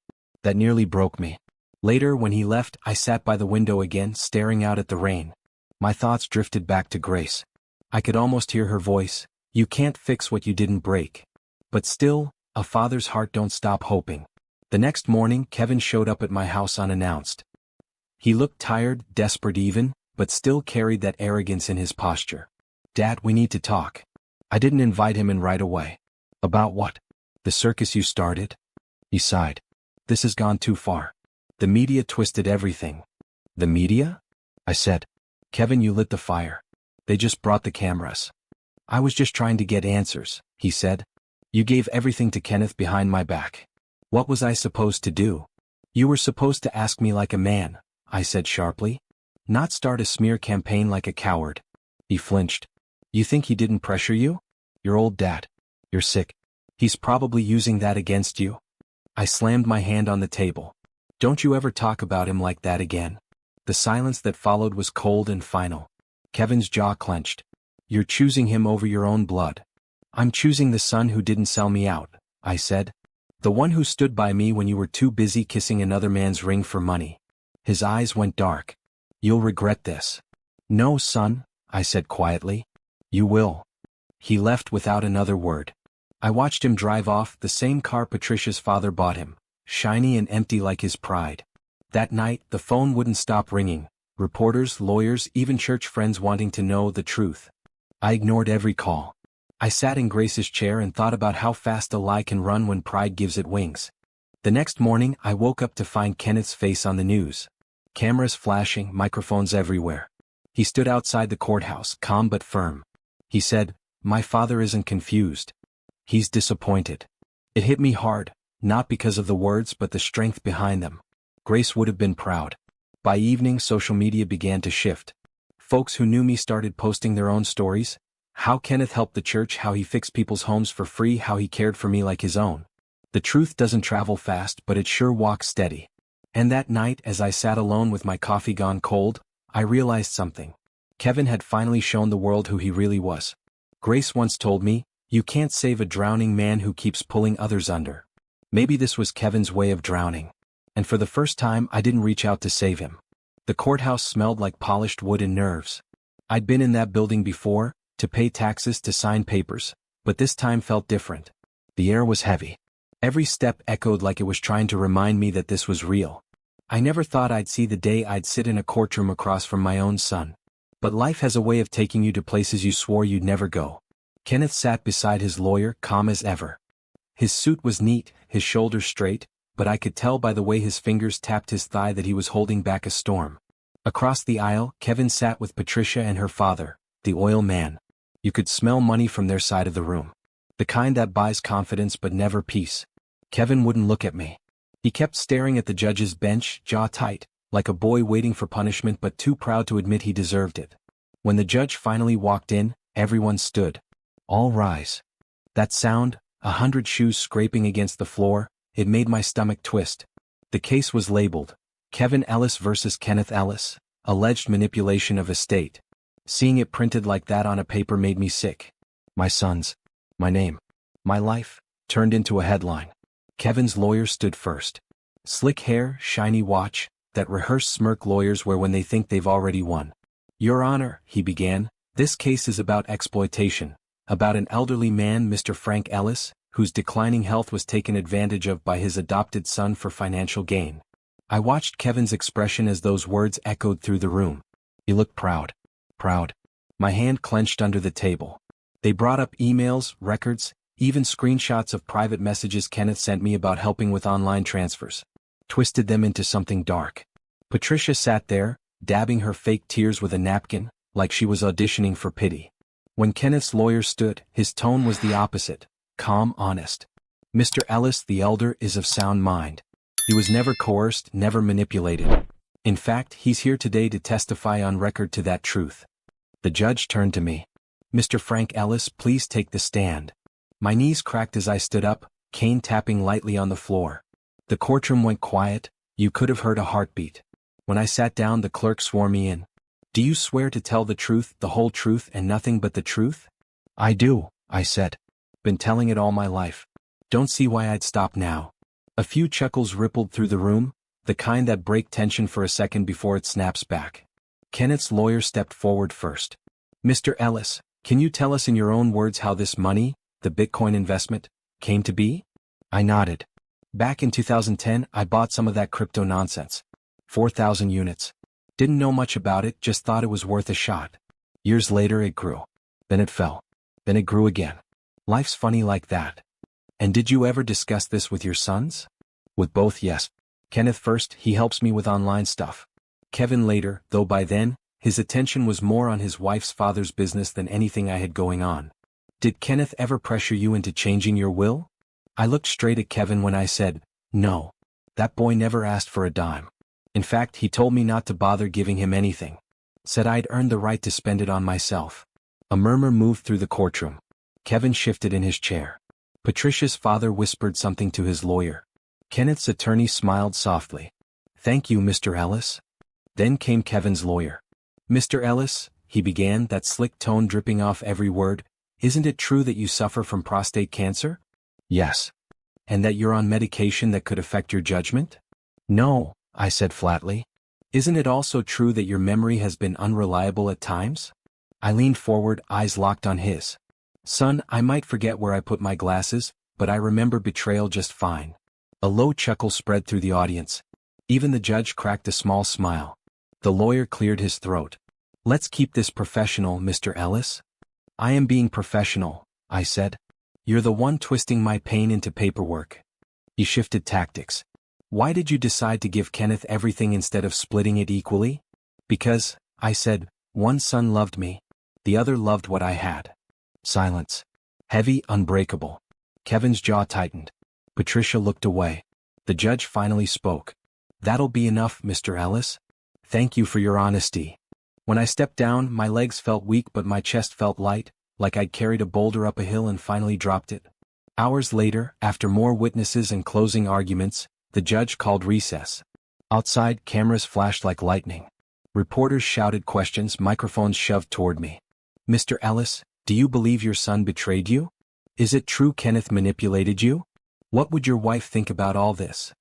That nearly broke me. Later, when he left, I sat by the window again, staring out at the rain. My thoughts drifted back to Grace. I could almost hear her voice. You can't fix what you didn't break. But still, a father's heart don't stop hoping. The next morning, Kevin showed up at my house unannounced. He looked tired, desperate even, but still carried that arrogance in his posture. Dad, we need to talk. I didn't invite him in right away. About what? The circus you started? He sighed. This has gone too far. The media twisted everything. The media? I said. Kevin, you lit the fire. They just brought the cameras. I was just trying to get answers, he said. You gave everything to Kenneth behind my back. What was I supposed to do? You were supposed to ask me like a man, I said sharply. Not start a smear campaign like a coward. He flinched. You think he didn't pressure you? Your old dad. You're sick. He's probably using that against you. I slammed my hand on the table. Don't you ever talk about him like that again. The silence that followed was cold and final. Kevin's jaw clenched. You're choosing him over your own blood. I'm choosing the son who didn't sell me out, I said. The one who stood by me when you were too busy kissing another man's ring for money. His eyes went dark. You'll regret this. No, son, I said quietly. You will. He left without another word. I watched him drive off, the same car Patricia's father bought him, shiny and empty like his pride. That night, the phone wouldn't stop ringing. Reporters, lawyers, even church friends wanting to know the truth. I ignored every call. I sat in Grace's chair and thought about how fast a lie can run when pride gives it wings. The next morning, I woke up to find Kenneth's face on the news. Cameras flashing, microphones everywhere. He stood outside the courthouse, calm but firm. He said, "My father isn't confused. He's disappointed." It hit me hard, not because of the words but the strength behind them. Grace would have been proud. By evening, social media began to shift. Folks who knew me started posting their own stories. How Kenneth helped the church, how he fixed people's homes for free, how he cared for me like his own. The truth doesn't travel fast, but it sure walks steady. And that night, as I sat alone with my coffee gone cold, I realized something. Kevin had finally shown the world who he really was. Grace once told me, "You can't save a drowning man who keeps pulling others under." Maybe this was Kevin's way of drowning. And for the first time, I didn't reach out to save him. The courthouse smelled like polished wood and nerves. I'd been in that building before, to pay taxes, to sign papers, but this time felt different. The air was heavy. Every step echoed like it was trying to remind me that this was real. I never thought I'd see the day I'd sit in a courtroom across from my own son. But life has a way of taking you to places you swore you'd never go. Kenneth sat beside his lawyer, calm as ever. His suit was neat, his shoulders straight, but I could tell by the way his fingers tapped his thigh that he was holding back a storm. Across the aisle, Kevin sat with Patricia and her father, the oil man. You could smell money from their side of the room. The kind that buys confidence but never peace. Kevin wouldn't look at me. He kept staring at the judge's bench, jaw tight, like a boy waiting for punishment but too proud to admit he deserved it. When the judge finally walked in, everyone stood. All rise. That sound, 100 shoes scraping against the floor, it made my stomach twist. The case was labeled, Kevin Ellis versus Kenneth Ellis, alleged manipulation of estate. Seeing it printed like that on a paper made me sick. My sons, my name, my life, turned into a headline. Kevin's lawyer stood first. Slick hair, shiny watch, that rehearsed smirk lawyers wear when they think they've already won. Your Honor, he began, this case is about exploitation, about an elderly man, Mr. Frank Ellis, whose declining health was taken advantage of by his adopted son for financial gain. I watched Kevin's expression as those words echoed through the room. He looked proud. Proud. My hand clenched under the table. They brought up emails, records, even screenshots of private messages Kenneth sent me about helping with online transfers. Twisted them into something dark. Patricia sat there, dabbing her fake tears with a napkin, like she was auditioning for pity. When Kenneth's lawyer stood, his tone was the opposite, calm, honest. Mr. Ellis, the elder, is of sound mind. He was never coerced, never manipulated. In fact, he's here today to testify on record to that truth. The judge turned to me. Mr. Frank Ellis, please take the stand. My knees cracked as I stood up, cane tapping lightly on the floor. The courtroom went quiet, you could have heard a heartbeat. When I sat down, the clerk swore me in. Do you swear to tell the truth, the whole truth, and nothing but the truth? I do, I said. Been telling it all my life. Don't see why I'd stop now. A few chuckles rippled through the room, the kind that break tension for a second before it snaps back. Kenneth's lawyer stepped forward first. Mr. Ellis, can you tell us in your own words how this money, the Bitcoin investment, came to be? I nodded. Back in 2010, I bought some of that crypto nonsense. 4,000 units. Didn't know much about it, just thought it was worth a shot. Years later it grew. Then it fell. Then it grew again. Life's funny like that. And did you ever discuss this with your sons? With both, yes. Kenneth first, he helps me with online stuff. Kevin later, though by then, his attention was more on his wife's father's business than anything I had going on. Did Kenneth ever pressure you into changing your will? I looked straight at Kevin when I said, no. That boy never asked for a dime. In fact, he told me not to bother giving him anything. Said I'd earned the right to spend it on myself. A murmur moved through the courtroom. Kevin shifted in his chair. Patricia's father whispered something to his lawyer. Kenneth's attorney smiled softly. Thank you, Mr. Ellis. Then came Kevin's lawyer. Mr. Ellis, he began, that slick tone dripping off every word, isn't it true that you suffer from prostate cancer? Yes. And that you're on medication that could affect your judgment? No, I said flatly. Isn't it also true that your memory has been unreliable at times? I leaned forward, eyes locked on his. Son, I might forget where I put my glasses, but I remember betrayal just fine. A low chuckle spread through the audience. Even the judge cracked a small smile. The lawyer cleared his throat. Let's keep this professional, Mr. Ellis. I am being professional, I said. You're the one twisting my pain into paperwork. He shifted tactics. Why did you decide to give Kenneth everything instead of splitting it equally? Because, I said, one son loved me. The other loved what I had. Silence. Heavy, unbreakable. Kevin's jaw tightened. Patricia looked away. The judge finally spoke. That'll be enough, Mr. Ellis. Thank you for your honesty. When I stepped down, my legs felt weak but my chest felt light, like I'd carried a boulder up a hill and finally dropped it. Hours later, after more witnesses and closing arguments, the judge called recess. Outside, cameras flashed like lightning. Reporters shouted questions, microphones shoved toward me. Mr. Ellis, do you believe your son betrayed you? Is it true Kenneth manipulated you? What would your wife think about all this?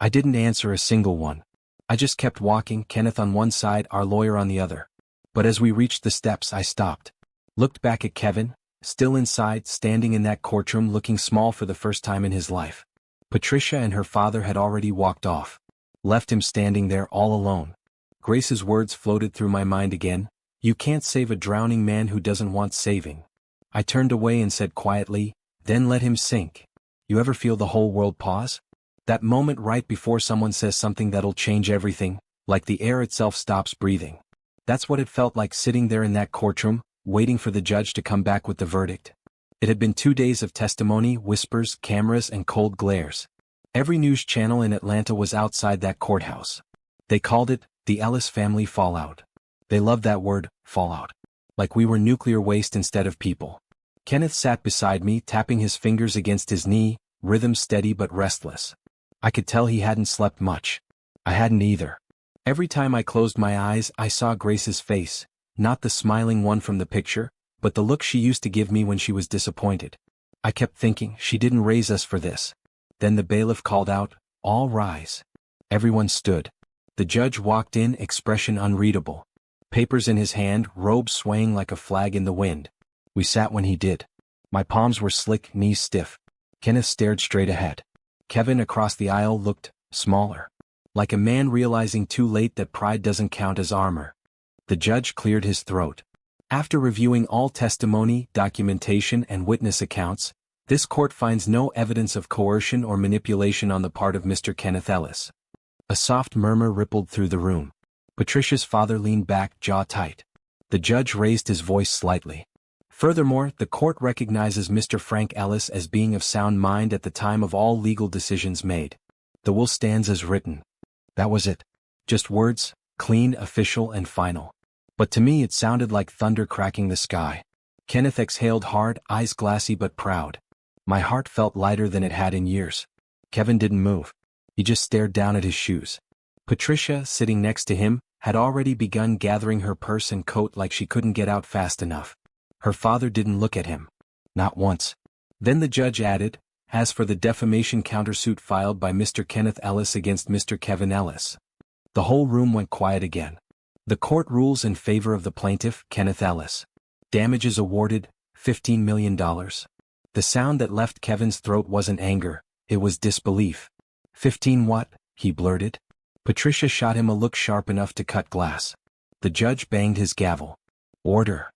I didn't answer a single one. I just kept walking, Kenneth on one side, our lawyer on the other. But as we reached the steps, I stopped. Looked back at Kevin, still inside, standing in that courtroom looking small for the first time in his life. Patricia and her father had already walked off. Left him standing there all alone. Grace's words floated through my mind again. You can't save a drowning man who doesn't want saving. I turned away and said quietly, then let him sink. You ever feel the whole world pause? That moment right before someone says something that'll change everything, like the air itself stops breathing. That's what it felt like sitting there in that courtroom, waiting for the judge to come back with the verdict. It had been 2 days of testimony, whispers, cameras, and cold glares. Every news channel in Atlanta was outside that courthouse. They called it, the Ellis family fallout. They loved that word, fallout. Like we were nuclear waste instead of people. Kenneth sat beside me, tapping his fingers against his knee, rhythm steady but restless. I could tell he hadn't slept much. I hadn't either. Every time I closed my eyes, I saw Grace's face, not the smiling one from the picture, but the look she used to give me when she was disappointed. I kept thinking, she didn't raise us for this. Then the bailiff called out, all rise. Everyone stood. The judge walked in, expression unreadable. Papers in his hand, robe swaying like a flag in the wind. We sat when he did. My palms were slick, knees stiff. Kenneth stared straight ahead. Kevin across the aisle looked smaller. Like a man realizing too late that pride doesn't count as armor. The judge cleared his throat. After reviewing all testimony, documentation, and witness accounts, this court finds no evidence of coercion or manipulation on the part of Mr. Kenneth Ellis. A soft murmur rippled through the room. Patricia's father leaned back, jaw tight. The judge raised his voice slightly. Furthermore, the court recognizes Mr. Frank Ellis as being of sound mind at the time of all legal decisions made. The will stands as written. That was it. Just words, clean, official, and final. But to me it sounded like thunder cracking the sky. Kenneth exhaled hard, eyes glassy but proud. My heart felt lighter than it had in years. Kevin didn't move. He just stared down at his shoes. Patricia, sitting next to him, had already begun gathering her purse and coat like she couldn't get out fast enough. Her father didn't look at him. Not once. Then the judge added, as for the defamation countersuit filed by Mr. Kenneth Ellis against Mr. Kevin Ellis. The whole room went quiet again. The court rules in favor of the plaintiff, Kenneth Ellis. Damages awarded, $15 million. The sound that left Kevin's throat wasn't anger, it was disbelief. 15 what? He blurted. Patricia shot him a look sharp enough to cut glass. The judge banged his gavel. Order.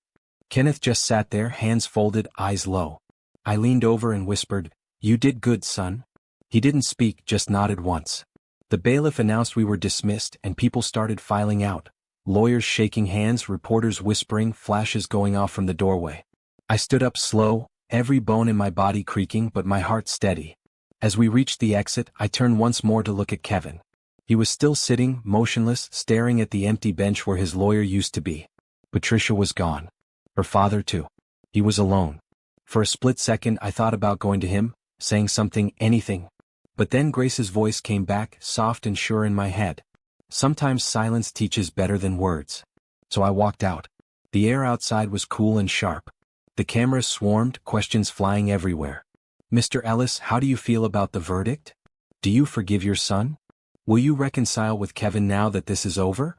Kenneth just sat there, hands folded, eyes low. I leaned over and whispered, you did good, son. He didn't speak, just nodded once. The bailiff announced we were dismissed and people started filing out. Lawyers shaking hands, reporters whispering, flashes going off from the doorway. I stood up slow, every bone in my body creaking but my heart steady. As we reached the exit, I turned once more to look at Kevin. He was still sitting, motionless, staring at the empty bench where his lawyer used to be. Patricia was gone. Her father too. He was alone. For a split second I thought about going to him, saying something, anything. But then Grace's voice came back, soft and sure in my head. Sometimes silence teaches better than words. So I walked out. The air outside was cool and sharp. The cameras swarmed, questions flying everywhere. Mr. Ellis, how do you feel about the verdict? Do you forgive your son? Will you reconcile with Kevin now that this is over?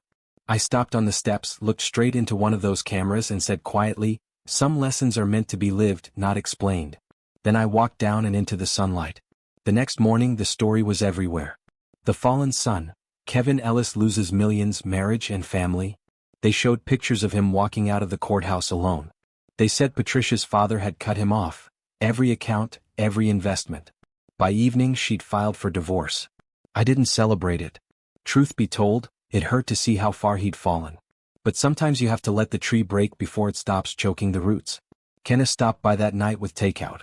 I stopped on the steps, looked straight into one of those cameras and said quietly, some lessons are meant to be lived, not explained. Then I walked down and into the sunlight. The next morning the story was everywhere. The fallen son, Kevin Ellis loses millions, marriage and family. They showed pictures of him walking out of the courthouse alone. They said Patricia's father had cut him off, every account, every investment. By evening she'd filed for divorce. I didn't celebrate it. Truth be told, it hurt to see how far he'd fallen. But sometimes you have to let the tree break before it stops choking the roots. Kenneth stopped by that night with takeout.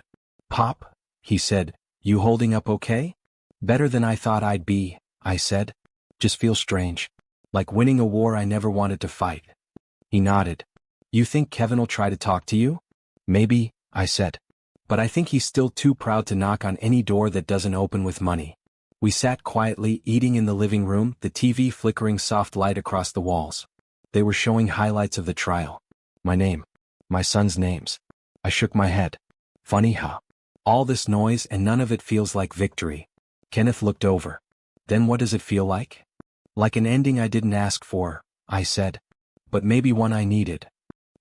Pop, he said, you holding up okay? Better than I thought I'd be, I said. Just feels strange. Like winning a war I never wanted to fight. He nodded. You think Kevin'll try to talk to you? Maybe, I said. But I think he's still too proud to knock on any door that doesn't open with money. We sat quietly, eating in the living room, the TV flickering soft light across the walls. They were showing highlights of the trial. My name. My son's names. I shook my head. Funny huh? All this noise and none of it feels like victory. Kenneth looked over. Then what does it feel like? Like an ending I didn't ask for, I said. But maybe one I needed.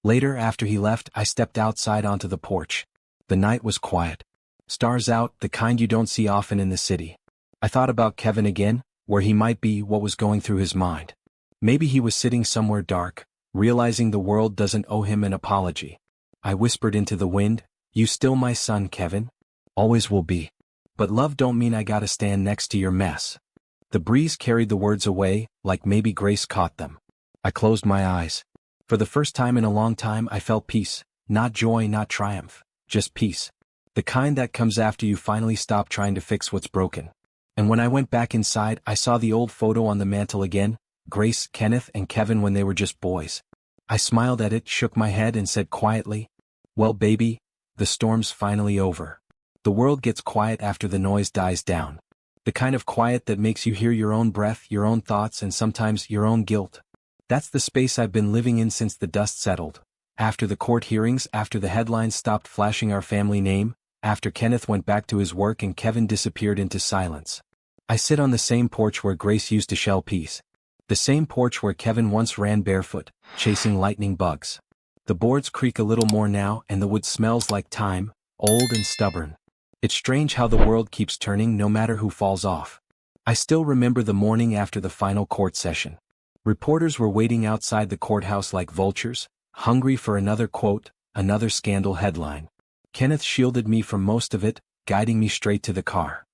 Later, after he left, I stepped outside onto the porch. The night was quiet. Stars out, the kind you don't see often in the city. I thought about Kevin again, where he might be, what was going through his mind. Maybe he was sitting somewhere dark, realizing the world doesn't owe him an apology. I whispered into the wind, you still my son, Kevin? Always will be. But love don't mean I gotta stand next to your mess. The breeze carried the words away, like maybe Grace caught them. I closed my eyes. For the first time in a long time I felt peace, not joy, not triumph, just peace. The kind that comes after you finally stop trying to fix what's broken. And when I went back inside, I saw the old photo on the mantel again, Grace, Kenneth, and Kevin when they were just boys. I smiled at it, shook my head and said quietly, well baby, the storm's finally over. The world gets quiet after the noise dies down. The kind of quiet that makes you hear your own breath, your own thoughts, and sometimes your own guilt. That's the space I've been living in since the dust settled. After the court hearings, after the headlines stopped flashing our family name, after Kenneth went back to his work and Kevin disappeared into silence. I sit on the same porch where Grace used to shell peas. The same porch where Kevin once ran barefoot, chasing lightning bugs. The boards creak a little more now and the wood smells like time, old and stubborn. It's strange how the world keeps turning no matter who falls off. I still remember the morning after the final court session. Reporters were waiting outside the courthouse like vultures, hungry for another quote, another scandal headline. Kenneth shielded me from most of it, guiding me straight to the car.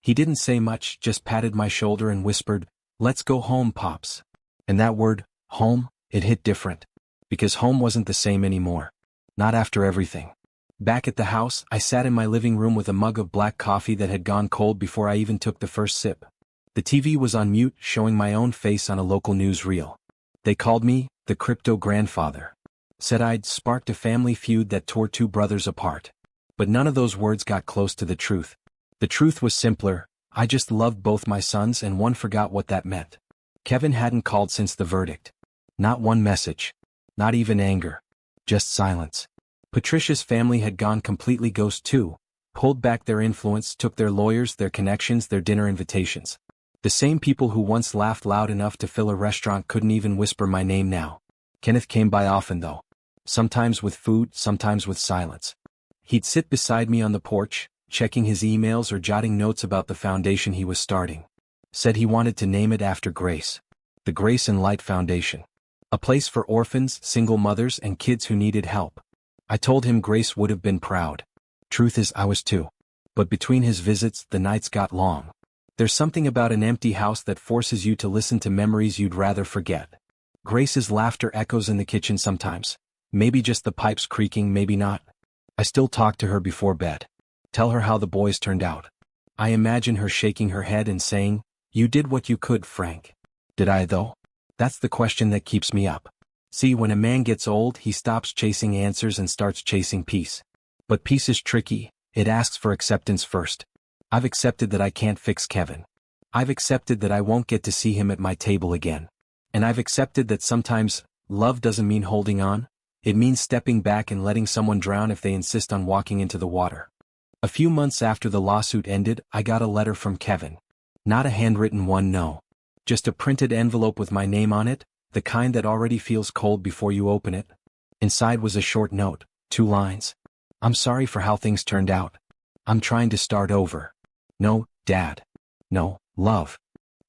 He didn't say much, just patted my shoulder and whispered, let's go home, Pops. And that word, home, it hit different. Because home wasn't the same anymore. Not after everything. Back at the house, I sat in my living room with a mug of black coffee that had gone cold before I even took the first sip. The TV was on mute, showing my own face on a local news reel. They called me, the crypto grandfather. Said I'd sparked a family feud that tore two brothers apart. But none of those words got close to the truth. The truth was simpler, I just loved both my sons and one forgot what that meant. Kevin hadn't called since the verdict. Not one message. Not even anger. Just silence. Patricia's family had gone completely ghost too, pulled back their influence, took their lawyers, their connections, their dinner invitations. The same people who once laughed loud enough to fill a restaurant couldn't even whisper my name now. Kenneth came by often though. Sometimes with food, sometimes with silence. He'd sit beside me on the porch, checking his emails or jotting notes about the foundation he was starting. Said he wanted to name it after Grace. The Grace and Light Foundation. A place for orphans, single mothers, and kids who needed help. I told him Grace would have been proud. Truth is, I was too. But between his visits, the nights got long. There's something about an empty house that forces you to listen to memories you'd rather forget. Grace's laughter echoes in the kitchen sometimes. Maybe just the pipes creaking, maybe not. I still talk to her before bed. Tell her how the boys turned out. I imagine her shaking her head and saying, "You did what you could, Frank." Did I though? That's the question that keeps me up. See, when a man gets old, he stops chasing answers and starts chasing peace. But peace is tricky, it asks for acceptance first. I've accepted that I can't fix Kevin. I've accepted that I won't get to see him at my table again. And I've accepted that sometimes, love doesn't mean holding on, it means stepping back and letting someone drown if they insist on walking into the water. A few months after the lawsuit ended, I got a letter from Kevin. Not a handwritten one, no. Just a printed envelope with my name on it, the kind that already feels cold before you open it. Inside was a short note, 2 lines. "I'm sorry for how things turned out. I'm trying to start over. No, Dad. No, love.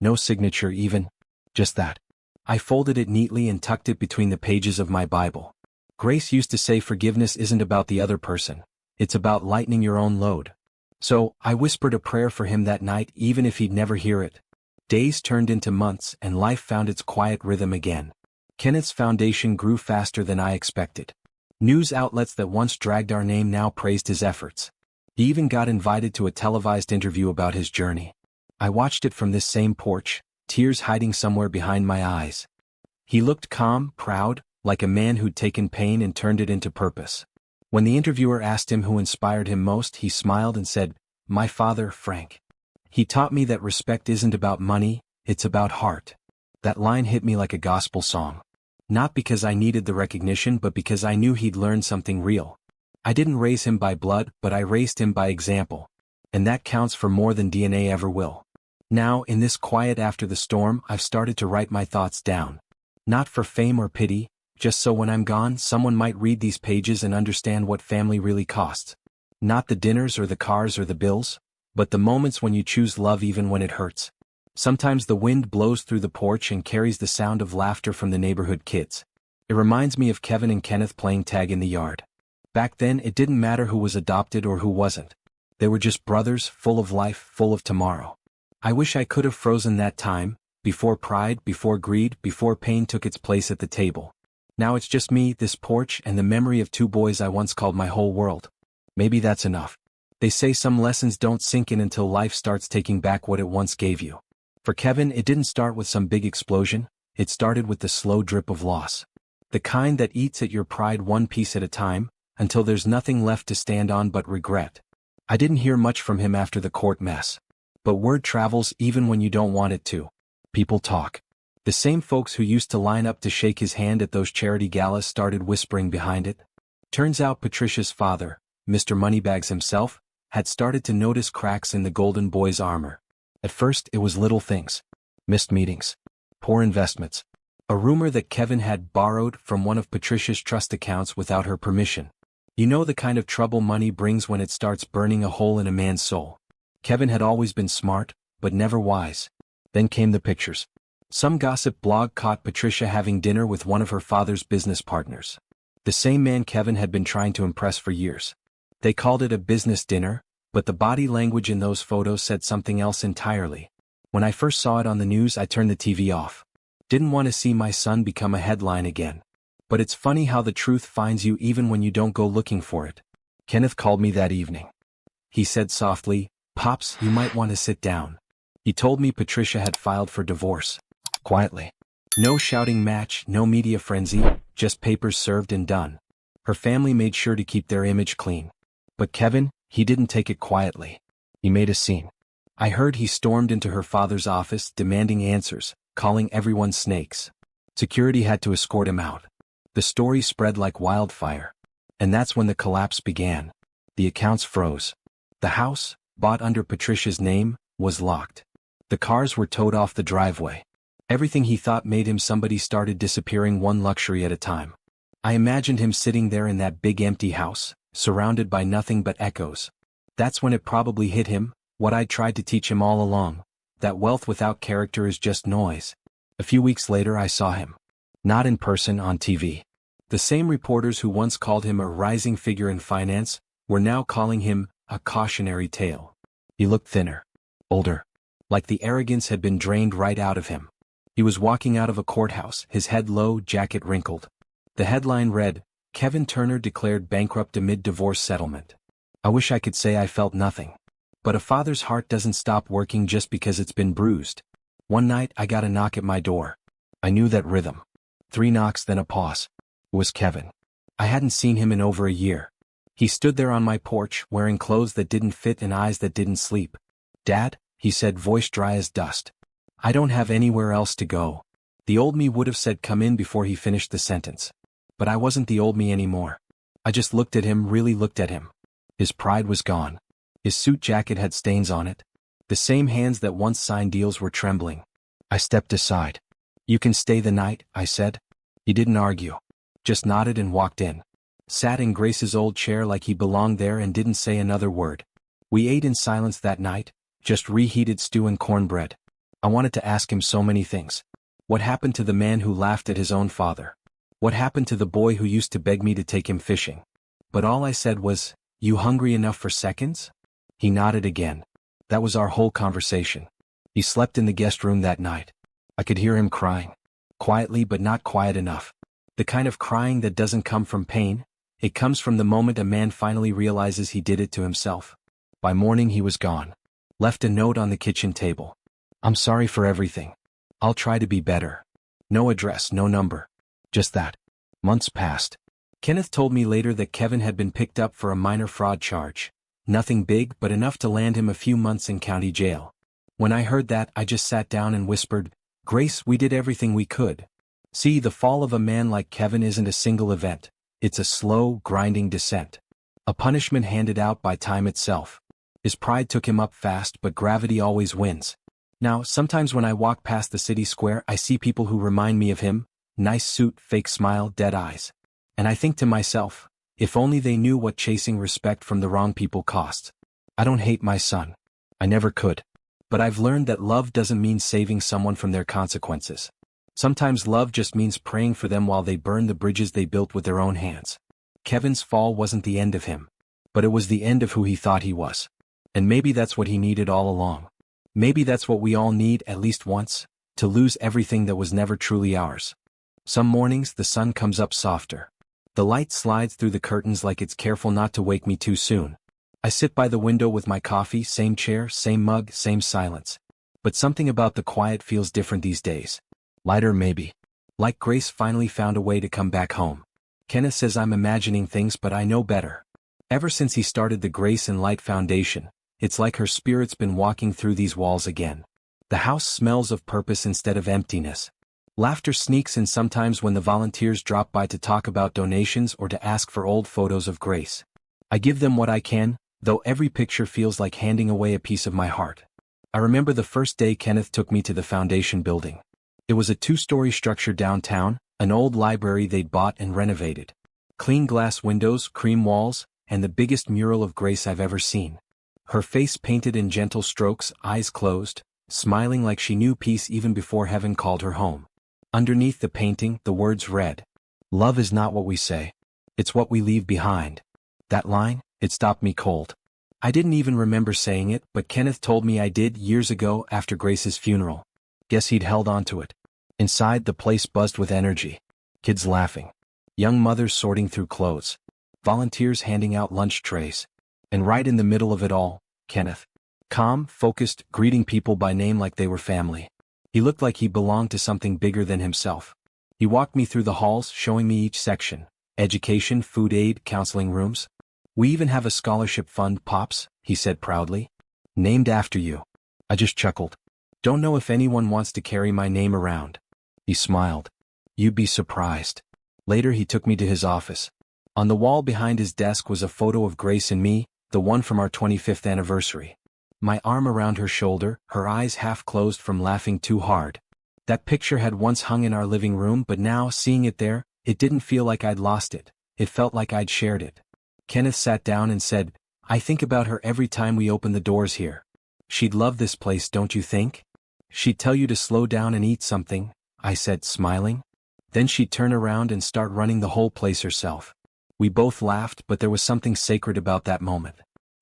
No signature even. Just that." I folded it neatly and tucked it between the pages of my Bible. Grace used to say forgiveness isn't about the other person, it's about lightening your own load. So, I whispered a prayer for him that night even if he'd never hear it. Days turned into months and life found its quiet rhythm again. Kenneth's foundation grew faster than I expected. News outlets that once dragged our name now praised his efforts. He even got invited to a televised interview about his journey. I watched it from this same porch, tears hiding somewhere behind my eyes. He looked calm, proud, like a man who'd taken pain and turned it into purpose. When the interviewer asked him who inspired him most, he smiled and said, "My father, Frank. He taught me that respect isn't about money, it's about heart." That line hit me like a gospel song. Not because I needed the recognition, but because I knew he'd learned something real. I didn't raise him by blood, but I raised him by example. And that counts for more than DNA ever will. Now, in this quiet after the storm, I've started to write my thoughts down. Not for fame or pity, just so when I'm gone, someone might read these pages and understand what family really costs. Not the dinners or the cars or the bills, but the moments when you choose love even when it hurts. Sometimes the wind blows through the porch and carries the sound of laughter from the neighborhood kids. It reminds me of Kevin and Kenneth playing tag in the yard. Back then, it didn't matter who was adopted or who wasn't. They were just brothers, full of life, full of tomorrow. I wish I could have frozen that time, before pride, before greed, before pain took its place at the table. Now it's just me, this porch, and the memory of 2 boys I once called my whole world. Maybe that's enough. They say some lessons don't sink in until life starts taking back what it once gave you. For Kevin, it didn't start with some big explosion, it started with the slow drip of loss. The kind that eats at your pride one piece at a time, until there's nothing left to stand on but regret. I didn't hear much from him after the court mess. But word travels even when you don't want it to. People talk. The same folks who used to line up to shake his hand at those charity galas started whispering behind it. Turns out Patricia's father, Mr. Moneybags himself, had started to notice cracks in the Golden Boy's armor. At first, it was little things. Missed meetings. Poor investments. A rumor that Kevin had borrowed from one of Patricia's trust accounts without her permission. You know the kind of trouble money brings when it starts burning a hole in a man's soul. Kevin had always been smart, but never wise. Then came the pictures. Some gossip blog caught Patricia having dinner with one of her father's business partners. The same man Kevin had been trying to impress for years. They called it a business dinner, but the body language in those photos said something else entirely. When I first saw it on the news, I turned the TV off. Didn't want to see my son become a headline again. But it's funny how the truth finds you even when you don't go looking for it. Kenneth called me that evening. He said softly, "Pops, you might want to sit down." He told me Patricia had filed for divorce. Quietly. No shouting match, no media frenzy, just papers served and done. Her family made sure to keep their image clean. But Kevin, he didn't take it quietly. He made a scene. I heard he stormed into her father's office demanding answers, calling everyone snakes. Security had to escort him out. The story spread like wildfire. And that's when the collapse began. The accounts froze. The house, bought under Patricia's name, was locked. The cars were towed off the driveway. Everything he thought made him somebody started disappearing one luxury at a time. I imagined him sitting there in that big empty house, surrounded by nothing but echoes. That's when it probably hit him, what I'd tried to teach him all along, that wealth without character is just noise. A few weeks later I saw him. Not in person, on TV. The same reporters who once called him a rising figure in finance were now calling him a cautionary tale. He looked thinner. Older. Like the arrogance had been drained right out of him. He was walking out of a courthouse, his head low, jacket wrinkled. The headline read, Kevin Turner declared bankrupt amid divorce settlement. I wish I could say I felt nothing. But a father's heart doesn't stop working just because it's been bruised. One night I got a knock at my door. I knew that rhythm. 3 knocks, then a pause. It was Kevin. I hadn't seen him in over a year. He stood there on my porch, wearing clothes that didn't fit and eyes that didn't sleep. "Dad," he said, voice dry as dust. "I don't have anywhere else to go." The old me would have said come in before he finished the sentence. But I wasn't the old me anymore. I just looked at him, really looked at him. His pride was gone. His suit jacket had stains on it. The same hands that once signed deals were trembling. I stepped aside. "You can stay the night," I said. He didn't argue. Just nodded and walked in. Sat in Grace's old chair like he belonged there and didn't say another word. We ate in silence that night, just reheated stew and cornbread. I wanted to ask him so many things. What happened to the man who laughed at his own father? What happened to the boy who used to beg me to take him fishing? But all I said was, "You hungry enough for seconds?" He nodded again. That was our whole conversation. He slept in the guest room that night. I could hear him crying. Quietly but not quiet enough. The kind of crying that doesn't come from pain. It comes from the moment a man finally realizes he did it to himself. By morning he was gone. Left a note on the kitchen table. "I'm sorry for everything. I'll try to be better." No address, no number. Just that. Months passed. Kenneth told me later that Kevin had been picked up for a minor fraud charge. Nothing big, but enough to land him a few months in county jail. When I heard that, I just sat down and whispered, "Grace, we did everything we could." See, the fall of a man like Kevin isn't a single event. It's a slow, grinding descent. A punishment handed out by time itself. His pride took him up fast, but gravity always wins. Now, sometimes when I walk past the city square, I see people who remind me of him. Nice suit, fake smile, dead eyes. And I think to myself, if only they knew what chasing respect from the wrong people costs. I don't hate my son. I never could. But I've learned that love doesn't mean saving someone from their consequences. Sometimes love just means praying for them while they burn the bridges they built with their own hands. Kevin's fall wasn't the end of him. But it was the end of who he thought he was. And maybe that's what he needed all along. Maybe that's what we all need at least once, to lose everything that was never truly ours. Some mornings the sun comes up softer. The light slides through the curtains like it's careful not to wake me too soon. I sit by the window with my coffee, same chair, same mug, same silence. But something about the quiet feels different these days. Lighter maybe. Like Grace finally found a way to come back home. Kenneth says I'm imagining things, but I know better. Ever since he started the Grace and Light Foundation, it's like her spirit's been walking through these walls again. The house smells of purpose instead of emptiness. Laughter sneaks in sometimes when the volunteers drop by to talk about donations or to ask for old photos of Grace. I give them what I can, though every picture feels like handing away a piece of my heart. I remember the first day Kenneth took me to the foundation building. It was a 2-story structure downtown, an old library they'd bought and renovated. Clean glass windows, cream walls, and the biggest mural of Grace I've ever seen. Her face painted in gentle strokes, eyes closed, smiling like she knew peace even before heaven called her home. Underneath the painting, the words read, "Love is not what we say. It's what we leave behind." That line, it stopped me cold. I didn't even remember saying it, but Kenneth told me I did years ago after Grace's funeral. Guess he'd held on to it. Inside, the place buzzed with energy. Kids laughing. Young mothers sorting through clothes. Volunteers handing out lunch trays. And right in the middle of it all, Kenneth. Calm, focused, greeting people by name like they were family. He looked like he belonged to something bigger than himself. He walked me through the halls, showing me each section. Education, food aid, counseling rooms. "We even have a scholarship fund, Pops," he said proudly. "Named after you." I just chuckled. "Don't know if anyone wants to carry my name around." He smiled. "You'd be surprised." Later he took me to his office. On the wall behind his desk was a photo of Grace and me, the one from our 25th anniversary. My arm around her shoulder, her eyes half closed from laughing too hard. That picture had once hung in our living room, but now, seeing it there, it didn't feel like I'd lost it. It felt like I'd shared it. Kenneth sat down and said, "I think about her every time we open the doors here. She'd love this place, don't you think? She'd tell you to slow down and eat something," I said, smiling. "Then she'd turn around and start running the whole place herself." We both laughed, but there was something sacred about that moment.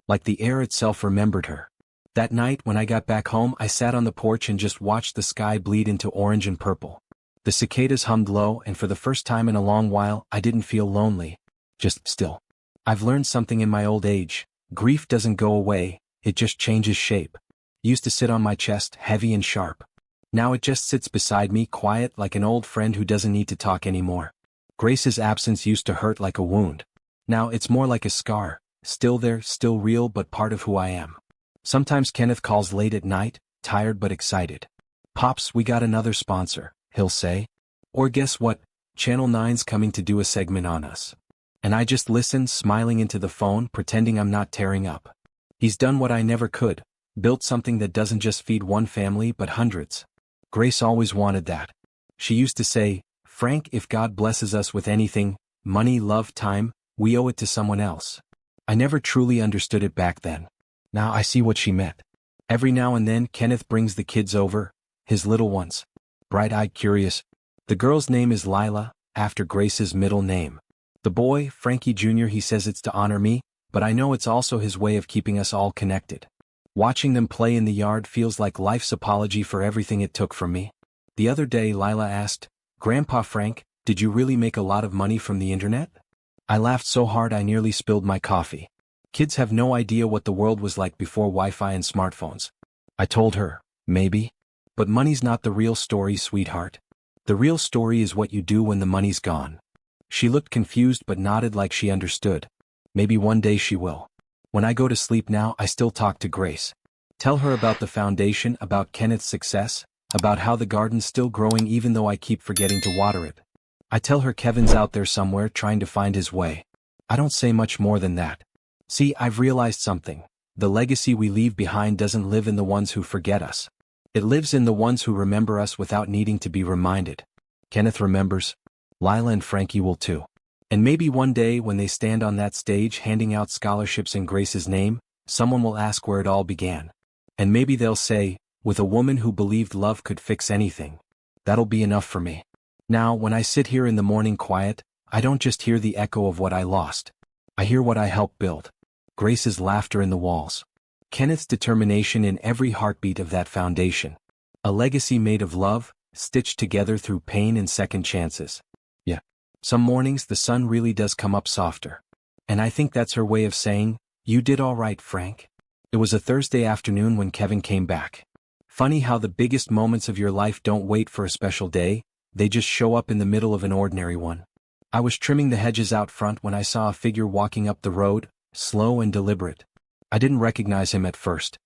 Like the air itself remembered her. That night when I got back home, I sat on the porch and just watched the sky bleed into orange and purple. The cicadas hummed low, and for the first time in a long while, I didn't feel lonely. Just still. I've learned something in my old age. Grief doesn't go away, it just changes shape. It used to sit on my chest, heavy and sharp. Now it just sits beside me, quiet like an old friend who doesn't need to talk anymore. Grace's absence used to hurt like a wound. Now it's more like a scar, still there, still real, but part of who I am. Sometimes Kenneth calls late at night, tired but excited. "Pops, we got another sponsor," he'll say. Or guess what? Channel 9's coming to do a segment on us. And I just listen, smiling into the phone, pretending I'm not tearing up. He's done what I never could, built something that doesn't just feed one family but hundreds. Grace always wanted that. She used to say, "Frank, if God blesses us with anything, money, love, time, we owe it to someone else." I never truly understood it back then. Now I see what she meant. Every now and then Kenneth brings the kids over, his little ones. Bright-eyed, curious. The girl's name is Lila, after Grace's middle name. The boy, Frankie Jr., he says it's to honor me, but I know it's also his way of keeping us all connected. Watching them play in the yard feels like life's apology for everything it took from me. The other day Lila asked, "Grandpa Frank, did you really make a lot of money from the internet?" I laughed so hard I nearly spilled my coffee. Kids have no idea what the world was like before Wi-Fi and smartphones. I told her, maybe. But money's not the real story, sweetheart. The real story is what you do when the money's gone. She looked confused but nodded like she understood. Maybe one day she will. When I go to sleep now, I still talk to Grace. Tell her about the foundation, about Kenneth's success, about how the garden's still growing even though I keep forgetting to water it. I tell her Kevin's out there somewhere trying to find his way. I don't say much more than that. See, I've realized something. The legacy we leave behind doesn't live in the ones who forget us. It lives in the ones who remember us without needing to be reminded. Kenneth remembers. Lila and Frankie will too. And maybe one day when they stand on that stage handing out scholarships in Grace's name, someone will ask where it all began. And maybe they'll say, with a woman who believed love could fix anything. That'll be enough for me. Now, when I sit here in the morning quiet, I don't just hear the echo of what I lost. I hear what I helped build. Grace's laughter in the walls. Kenneth's determination in every heartbeat of that foundation. A legacy made of love, stitched together through pain and second chances. Yeah. Some mornings the sun really does come up softer. And I think that's her way of saying, "You did all right, Frank." It was a Thursday afternoon when Kevin came back. Funny how the biggest moments of your life don't wait for a special day, they just show up in the middle of an ordinary one. I was trimming the hedges out front when I saw a figure walking up the road, slow and deliberate. I didn't recognize him at first.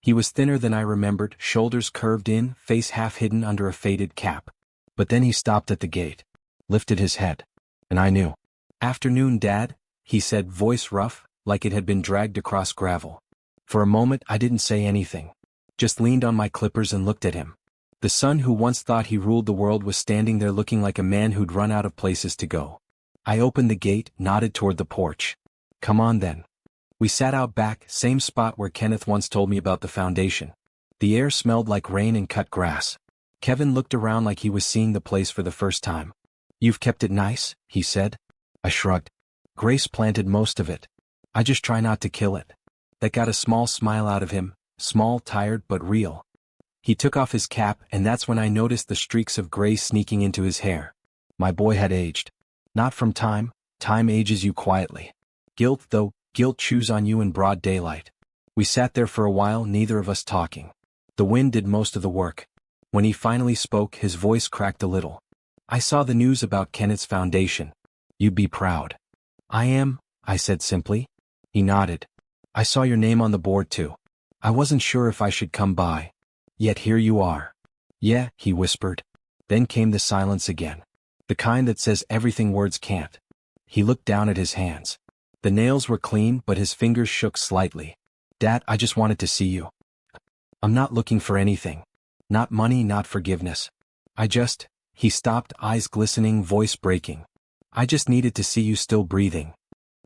He was thinner than I remembered, shoulders curved in, face half hidden under a faded cap. But then he stopped at the gate, lifted his head. And I knew. "Afternoon, Dad," he said, voice rough, like it had been dragged across gravel. For a moment I didn't say anything. Just leaned on my clippers and looked at him. The son who once thought he ruled the world was standing there looking like a man who'd run out of places to go. I opened the gate, nodded toward the porch. "Come on then." We sat out back, same spot where Kenneth once told me about the foundation. The air smelled like rain and cut grass. Kevin looked around like he was seeing the place for the first time. "You've kept it nice," he said. I shrugged. "Grace planted most of it. I just try not to kill it." That got a small smile out of him, small, tired, but real. He took off his cap, and that's when I noticed the streaks of gray sneaking into his hair. My boy had aged. Not from time. Time ages you quietly. Guilt, though, guilt chews on you in broad daylight. We sat there for a while, neither of us talking. The wind did most of the work. When he finally spoke, his voice cracked a little. "I saw the news about Kennett's foundation. You'd be proud." "I am," I said simply. He nodded. "I saw your name on the board too. I wasn't sure if I should come by. Yet here you are." "Yeah," he whispered. Then came the silence again. The kind that says everything words can't. He looked down at his hands. The nails were clean, but his fingers shook slightly. "Dad, I just wanted to see you. I'm not looking for anything. Not money, not forgiveness. He stopped, eyes glistening, voice breaking. "I just needed to see you still breathing."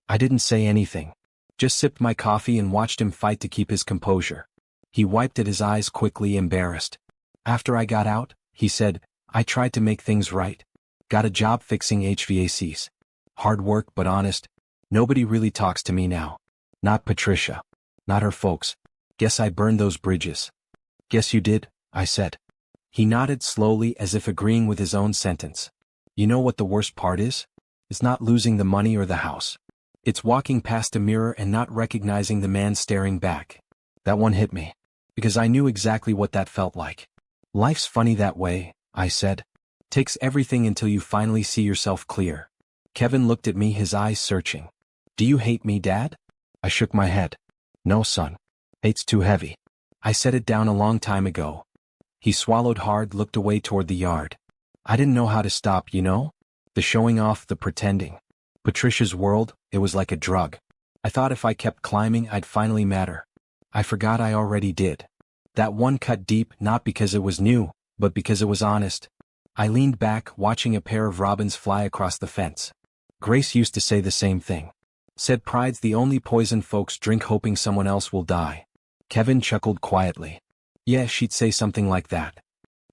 I didn't say anything. Just sipped my coffee and watched him fight to keep his composure. He wiped at his eyes quickly, embarrassed. "After I got out," he said, "I tried to make things right. Got a job fixing HVACs. Hard work but honest. Nobody really talks to me now. Not Patricia. Not her folks. Guess I burned those bridges." "Guess you did," I said. He nodded slowly as if agreeing with his own sentence. You know what the worst part is? It's not losing the money or the house. It's walking past a mirror and not recognizing the man staring back. That one hit me. Because I knew exactly what that felt like. Life's funny that way, I said. Takes everything until you finally see yourself clear. Kevin looked at me, his eyes searching. Do you hate me, Dad? I shook my head. No, son. Hate's too heavy. I set it down a long time ago. He swallowed hard, looked away toward the yard. I didn't know how to stop, you know? The showing off, the pretending. Patricia's world, it was like a drug. I thought if I kept climbing I'd finally matter. I forgot I already did. That one cut deep, not because it was new, but because it was honest. I leaned back, watching a pair of robins fly across the fence. Grace used to say the same thing. Said pride's the only poison folks drink, hoping someone else will die. Kevin chuckled quietly. Yeah, she'd say something like that.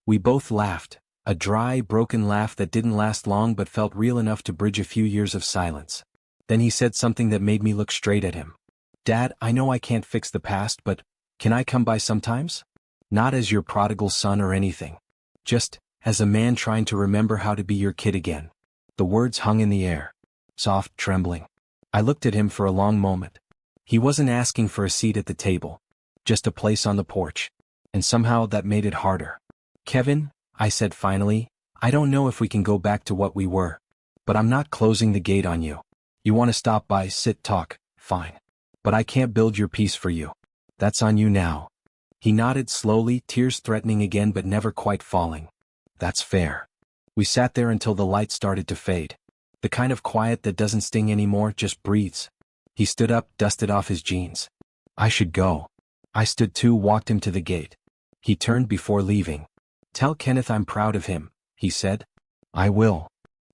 We both laughed, a dry, broken laugh that didn't last long but felt real enough to bridge a few years of silence. Then he said something that made me look straight at him. Dad, I know I can't fix the past, but can I come by sometimes? Not as your prodigal son or anything. Just as a man trying to remember how to be your kid again. The words hung in the air. Soft, trembling. I looked at him for a long moment. He wasn't asking for a seat at the table. Just a place on the porch. And somehow that made it harder. Kevin, I said finally, I don't know if we can go back to what we were. But I'm not closing the gate on you. You want to stop by, sit, talk, fine. But I can't build your peace for you. That's on you now. He nodded slowly, tears threatening again but never quite falling. That's fair. We sat there until the light started to fade. The kind of quiet that doesn't sting anymore, just breathes. He stood up, dusted off his jeans. I should go. I stood too, walked him to the gate. He turned before leaving. Tell Kenneth I'm proud of him, he said. I will.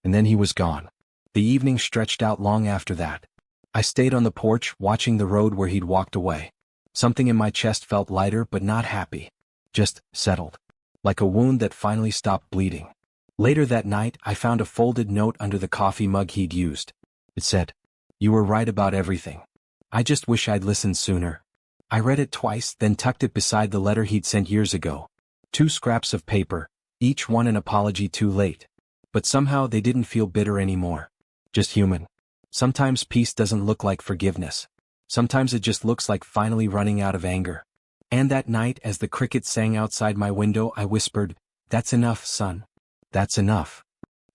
And then he was gone. The evening stretched out long after that. I stayed on the porch, watching the road where he'd walked away. Something in my chest felt lighter but not happy. Just settled. Like a wound that finally stopped bleeding. Later that night, I found a folded note under the coffee mug he'd used. It said, "You were right about everything. I just wish I'd listened sooner." I read it twice, then tucked it beside the letter he'd sent years ago. 2 scraps of paper, each one an apology too late. But somehow they didn't feel bitter anymore. Just human. Sometimes peace doesn't look like forgiveness. Sometimes it just looks like finally running out of anger. And that night, as the crickets sang outside my window, I whispered, "That's enough, son. That's enough."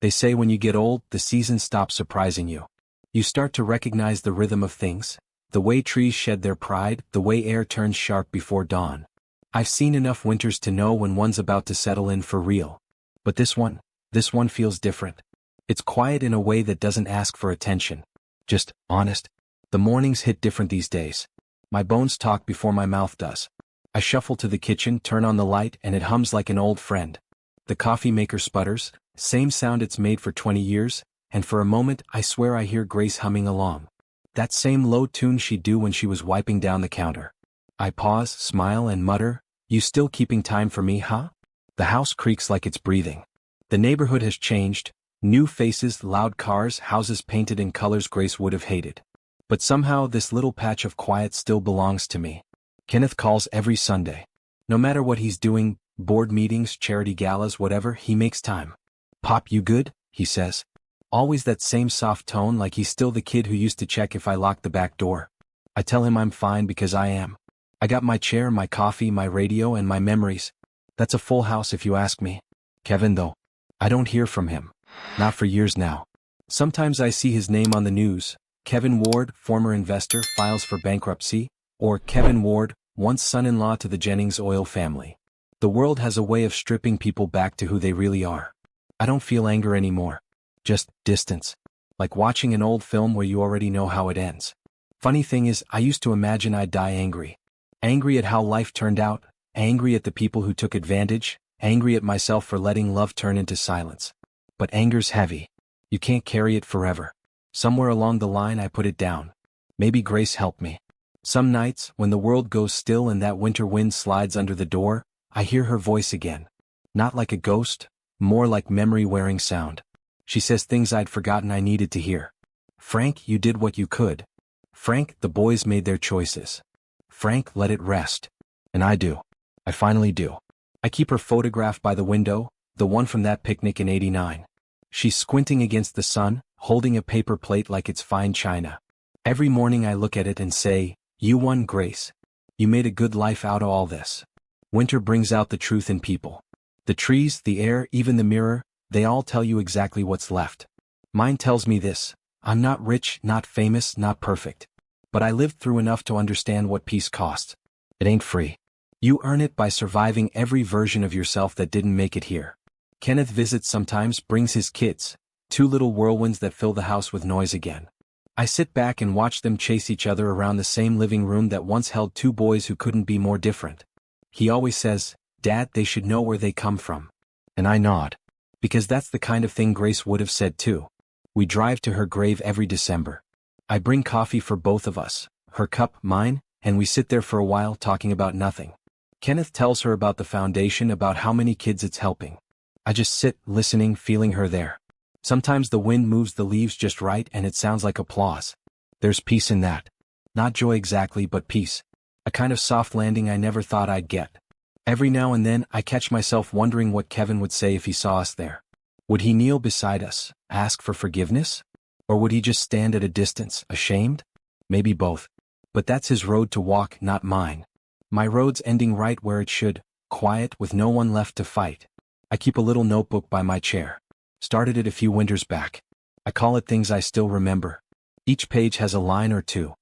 They say when you get old, the seasons stop surprising you. You start to recognize the rhythm of things, the way trees shed their pride, the way air turns sharp before dawn. I've seen enough winters to know when one's about to settle in for real. But this one feels different. It's quiet in a way that doesn't ask for attention. Just honest. The mornings hit different these days. My bones talk before my mouth does. I shuffle to the kitchen, turn on the light, and it hums like an old friend. The coffee maker sputters, same sound it's made for 20 years, and for a moment I swear I hear Grace humming along. That same low tune she'd do when she was wiping down the counter. I pause, smile, and mutter, "You still keeping time for me, huh?" The house creaks like it's breathing. The neighborhood has changed. New faces, loud cars, houses painted in colors Grace would have hated. But somehow this little patch of quiet still belongs to me. Kenneth calls every Sunday. No matter what he's doing, board meetings, charity galas, whatever, he makes time. "Pop, you good?" he says. Always that same soft tone, like he's still the kid who used to check if I locked the back door. I tell him I'm fine because I am. I got my chair, my coffee, my radio, and my memories. That's a full house if you ask me. Kevin, though, I don't hear from him. Not for years now. Sometimes I see his name on the news. Kevin Ward, former investor, files for bankruptcy, or Kevin Ward, once son-in-law to the Jennings oil family. The world has a way of stripping people back to who they really are. I don't feel anger anymore. Just distance. Like watching an old film where you already know how it ends. Funny thing is, I used to imagine I'd die angry. Angry at how life turned out, angry at the people who took advantage, angry at myself for letting love turn into silence. But anger's heavy. You can't carry it forever. Somewhere along the line I put it down. Maybe Grace helped me. Some nights, when the world goes still and that winter wind slides under the door, I hear her voice again. Not like a ghost, more like memory-wearing sound. She says things I'd forgotten I needed to hear. "Frank, you did what you could. Frank, the boys made their choices. Frank, let it rest." And I do. I finally do. I keep her photograph by the window, the one from that picnic in '89. She's squinting against the sun, holding a paper plate like it's fine china. Every morning I look at it and say, "You won, Grace. You made a good life out of all this." Winter brings out the truth in people. The trees, the air, even the mirror, they all tell you exactly what's left. Mine tells me this: I'm not rich, not famous, not perfect. But I lived through enough to understand what peace costs. It ain't free. You earn it by surviving every version of yourself that didn't make it here. Kenneth visits sometimes, brings his kids, two little whirlwinds that fill the house with noise again. I sit back and watch them chase each other around the same living room that once held two boys who couldn't be more different. He always says, "Dad, they should know where they come from." And I nod. Because that's the kind of thing Grace would have said too. We drive to her grave every December. I bring coffee for both of us, her cup, mine, and we sit there for a while talking about nothing. Kenneth tells her about the foundation, about how many kids it's helping. I just sit, listening, feeling her there. Sometimes the wind moves the leaves just right and it sounds like applause. There's peace in that. Not joy exactly, but peace. A kind of soft landing I never thought I'd get. Every now and then I catch myself wondering what Kevin would say if he saw us there. Would he kneel beside us, ask for forgiveness? Or would he just stand at a distance, ashamed? Maybe both. But that's his road to walk, not mine. My road's ending right where it should, quiet, with no one left to fight. I keep a little notebook by my chair. Started it a few winters back. I call it Things I Still Remember. Each page has a line or two.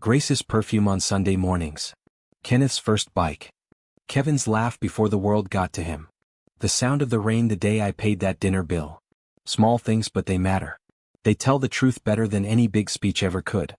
Grace's perfume on Sunday mornings. Kenneth's first bike. Kevin's laugh before the world got to him. The sound of the rain the day I paid that dinner bill. Small things, but they matter. They tell the truth better than any big speech ever could.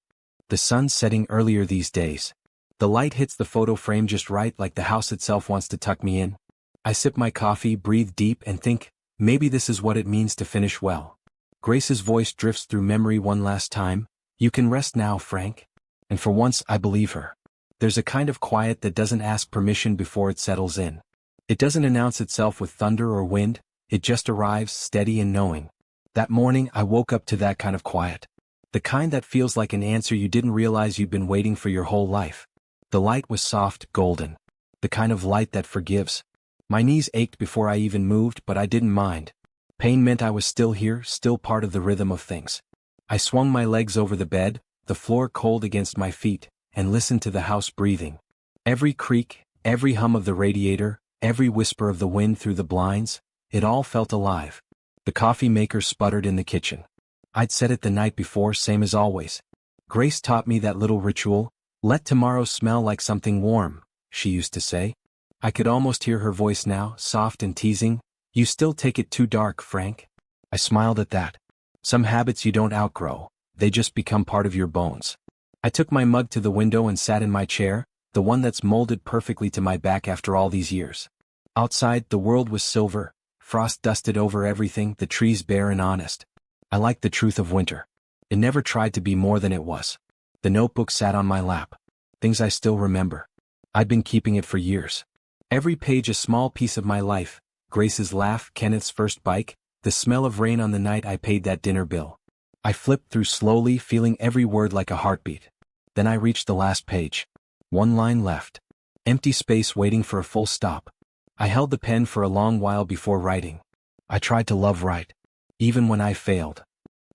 The sun's setting earlier these days. The light hits the photo frame just right, like the house itself wants to tuck me in. I sip my coffee, breathe deep, and think, maybe this is what it means to finish well. Grace's voice drifts through memory one last time. "You can rest now, Frank." And for once I believe her. There's a kind of quiet that doesn't ask permission before it settles in. It doesn't announce itself with thunder or wind, it just arrives, steady and knowing. That morning I woke up to that kind of quiet. The kind that feels like an answer you didn't realize you'd been waiting for your whole life. The light was soft, golden. The kind of light that forgives. My knees ached before I even moved, but I didn't mind. Pain meant I was still here, still part of the rhythm of things. I swung my legs over the bed, the floor cold against my feet, and listened to the house breathing. Every creak, every hum of the radiator, every whisper of the wind through the blinds, it all felt alive. The coffee maker sputtered in the kitchen. I'd set it the night before, same as always. Grace taught me that little ritual. "Let tomorrow smell like something warm," she used to say. I could almost hear her voice now, soft and teasing. "You still take it too dark, Frank." I smiled at that. Some habits you don't outgrow, they just become part of your bones. I took my mug to the window and sat in my chair, the one that's molded perfectly to my back after all these years. Outside, the world was silver, frost dusted over everything, the trees bare and honest. I liked the truth of winter. It never tried to be more than it was. The notebook sat on my lap. Things I still remember. I'd been keeping it for years. Every page a small piece of my life. Grace's laugh, Kenneth's first bike, the smell of rain on the night I paid that dinner bill. I flipped through slowly, feeling every word like a heartbeat. Then I reached the last page. One line left. Empty space waiting for a full stop. I held the pen for a long while before writing. I tried to love right. Even when I failed.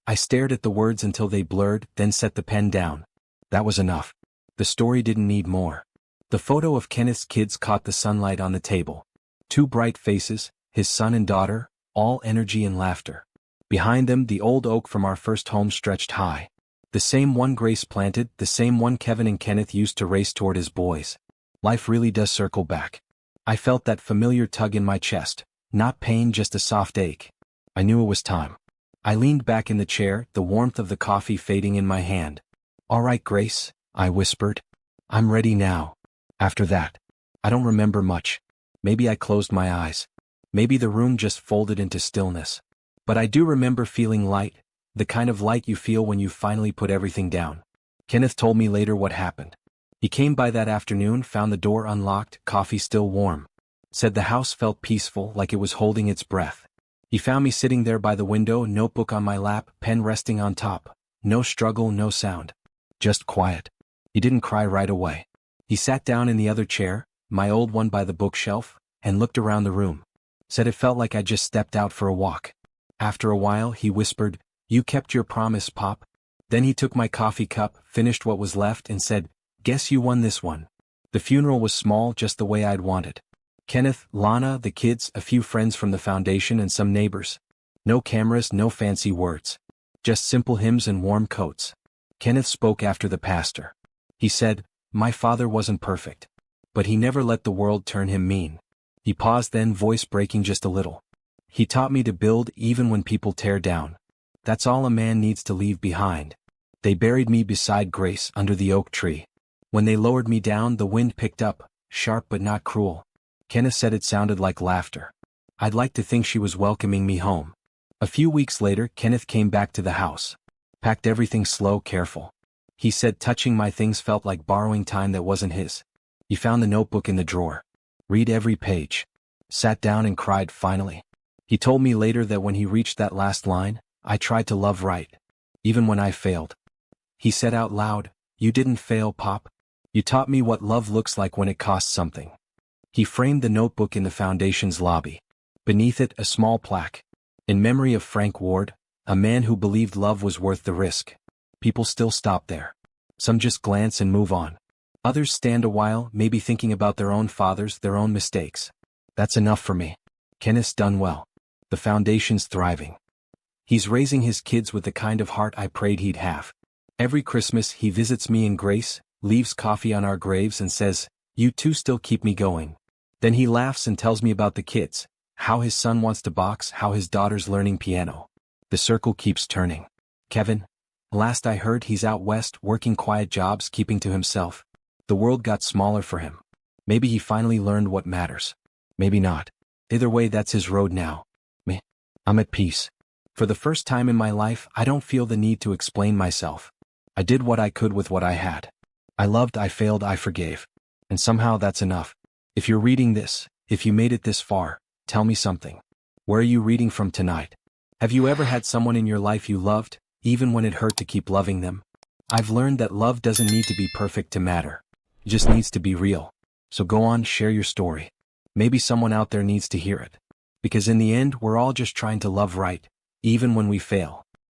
I stared at the words until they blurred, then set the pen down. That was enough. The story didn't need more. The photo of Kenneth's kids caught the sunlight on the table. Two bright faces, his son and daughter, all energy and laughter. Behind them, the old oak from our first home stretched high. The same one Grace planted, the same one Kevin and Kenneth used to race toward as boys. Life really does circle back. I felt that familiar tug in my chest. Not pain, just a soft ache. I knew it was time. I leaned back in the chair, the warmth of the coffee fading in my hand. "All right, Grace," I whispered. "I'm ready now." After that, I don't remember much. Maybe I closed my eyes. Maybe the room just folded into stillness. But I do remember feeling light, the kind of light you feel when you finally put everything down. Kenneth told me later what happened. He came by that afternoon, found the door unlocked, coffee still warm. Said the house felt peaceful, like it was holding its breath. He found me sitting there by the window, notebook on my lap, pen resting on top. No struggle, no sound. Just quiet. He didn't cry right away. He sat down in the other chair, my old one by the bookshelf, and looked around the room. Said it felt like I just stepped out for a walk. After a while, he whispered, "You kept your promise, Pop." Then he took my coffee cup, finished what was left, and said, "Guess you won this one." The funeral was small, just the way I'd wanted. Kenneth, Lana, the kids, a few friends from the foundation, and some neighbors. No cameras, no fancy words. Just simple hymns and warm coats. Kenneth spoke after the pastor. He said, "My father wasn't perfect. But he never let the world turn him mean." He paused, then, voice breaking just a little. "He taught me to build even when people tear down. That's all a man needs to leave behind." They buried me beside Grace under the oak tree. When they lowered me down, the wind picked up, sharp but not cruel. Kenneth said it sounded like laughter. I'd like to think she was welcoming me home. A few weeks later, Kenneth came back to the house. Packed everything slow, careful. He said touching my things felt like borrowing time that wasn't his. He found the notebook in the drawer. Read every page. Sat down and cried finally. He told me later that when he reached that last line, I tried to love right. Even when I failed. He said out loud, "You didn't fail, Pop. You taught me what love looks like when it costs something." He framed the notebook in the foundation's lobby. Beneath it, a small plaque. In memory of Frank Ward, a man who believed love was worth the risk. People still stop there. Some just glance and move on. Others stand a while, maybe thinking about their own fathers, their own mistakes. That's enough for me. Kenneth's done well. The foundation's thriving. He's raising his kids with the kind of heart I prayed he'd have. Every Christmas he visits me and Grace, leaves coffee on our graves and says, "You two still keep me going." Then he laughs and tells me about the kids, how his son wants to box, how his daughter's learning piano. The circle keeps turning. Kevin, last I heard he's out west working quiet jobs, keeping to himself. The world got smaller for him. Maybe he finally learned what matters. Maybe not. Either way, that's his road now. Me, I'm at peace. For the first time in my life, I don't feel the need to explain myself. I did what I could with what I had. I loved, I failed, I forgave. And somehow that's enough. If you're reading this, if you made it this far, tell me something. Where are you reading from tonight? Have you ever had someone in your life you loved, even when it hurt to keep loving them? I've learned that love doesn't need to be perfect to matter. It just needs to be real. So go on, share your story. Maybe someone out there needs to hear it. Because in the end, we're all just trying to love right, even when we fail.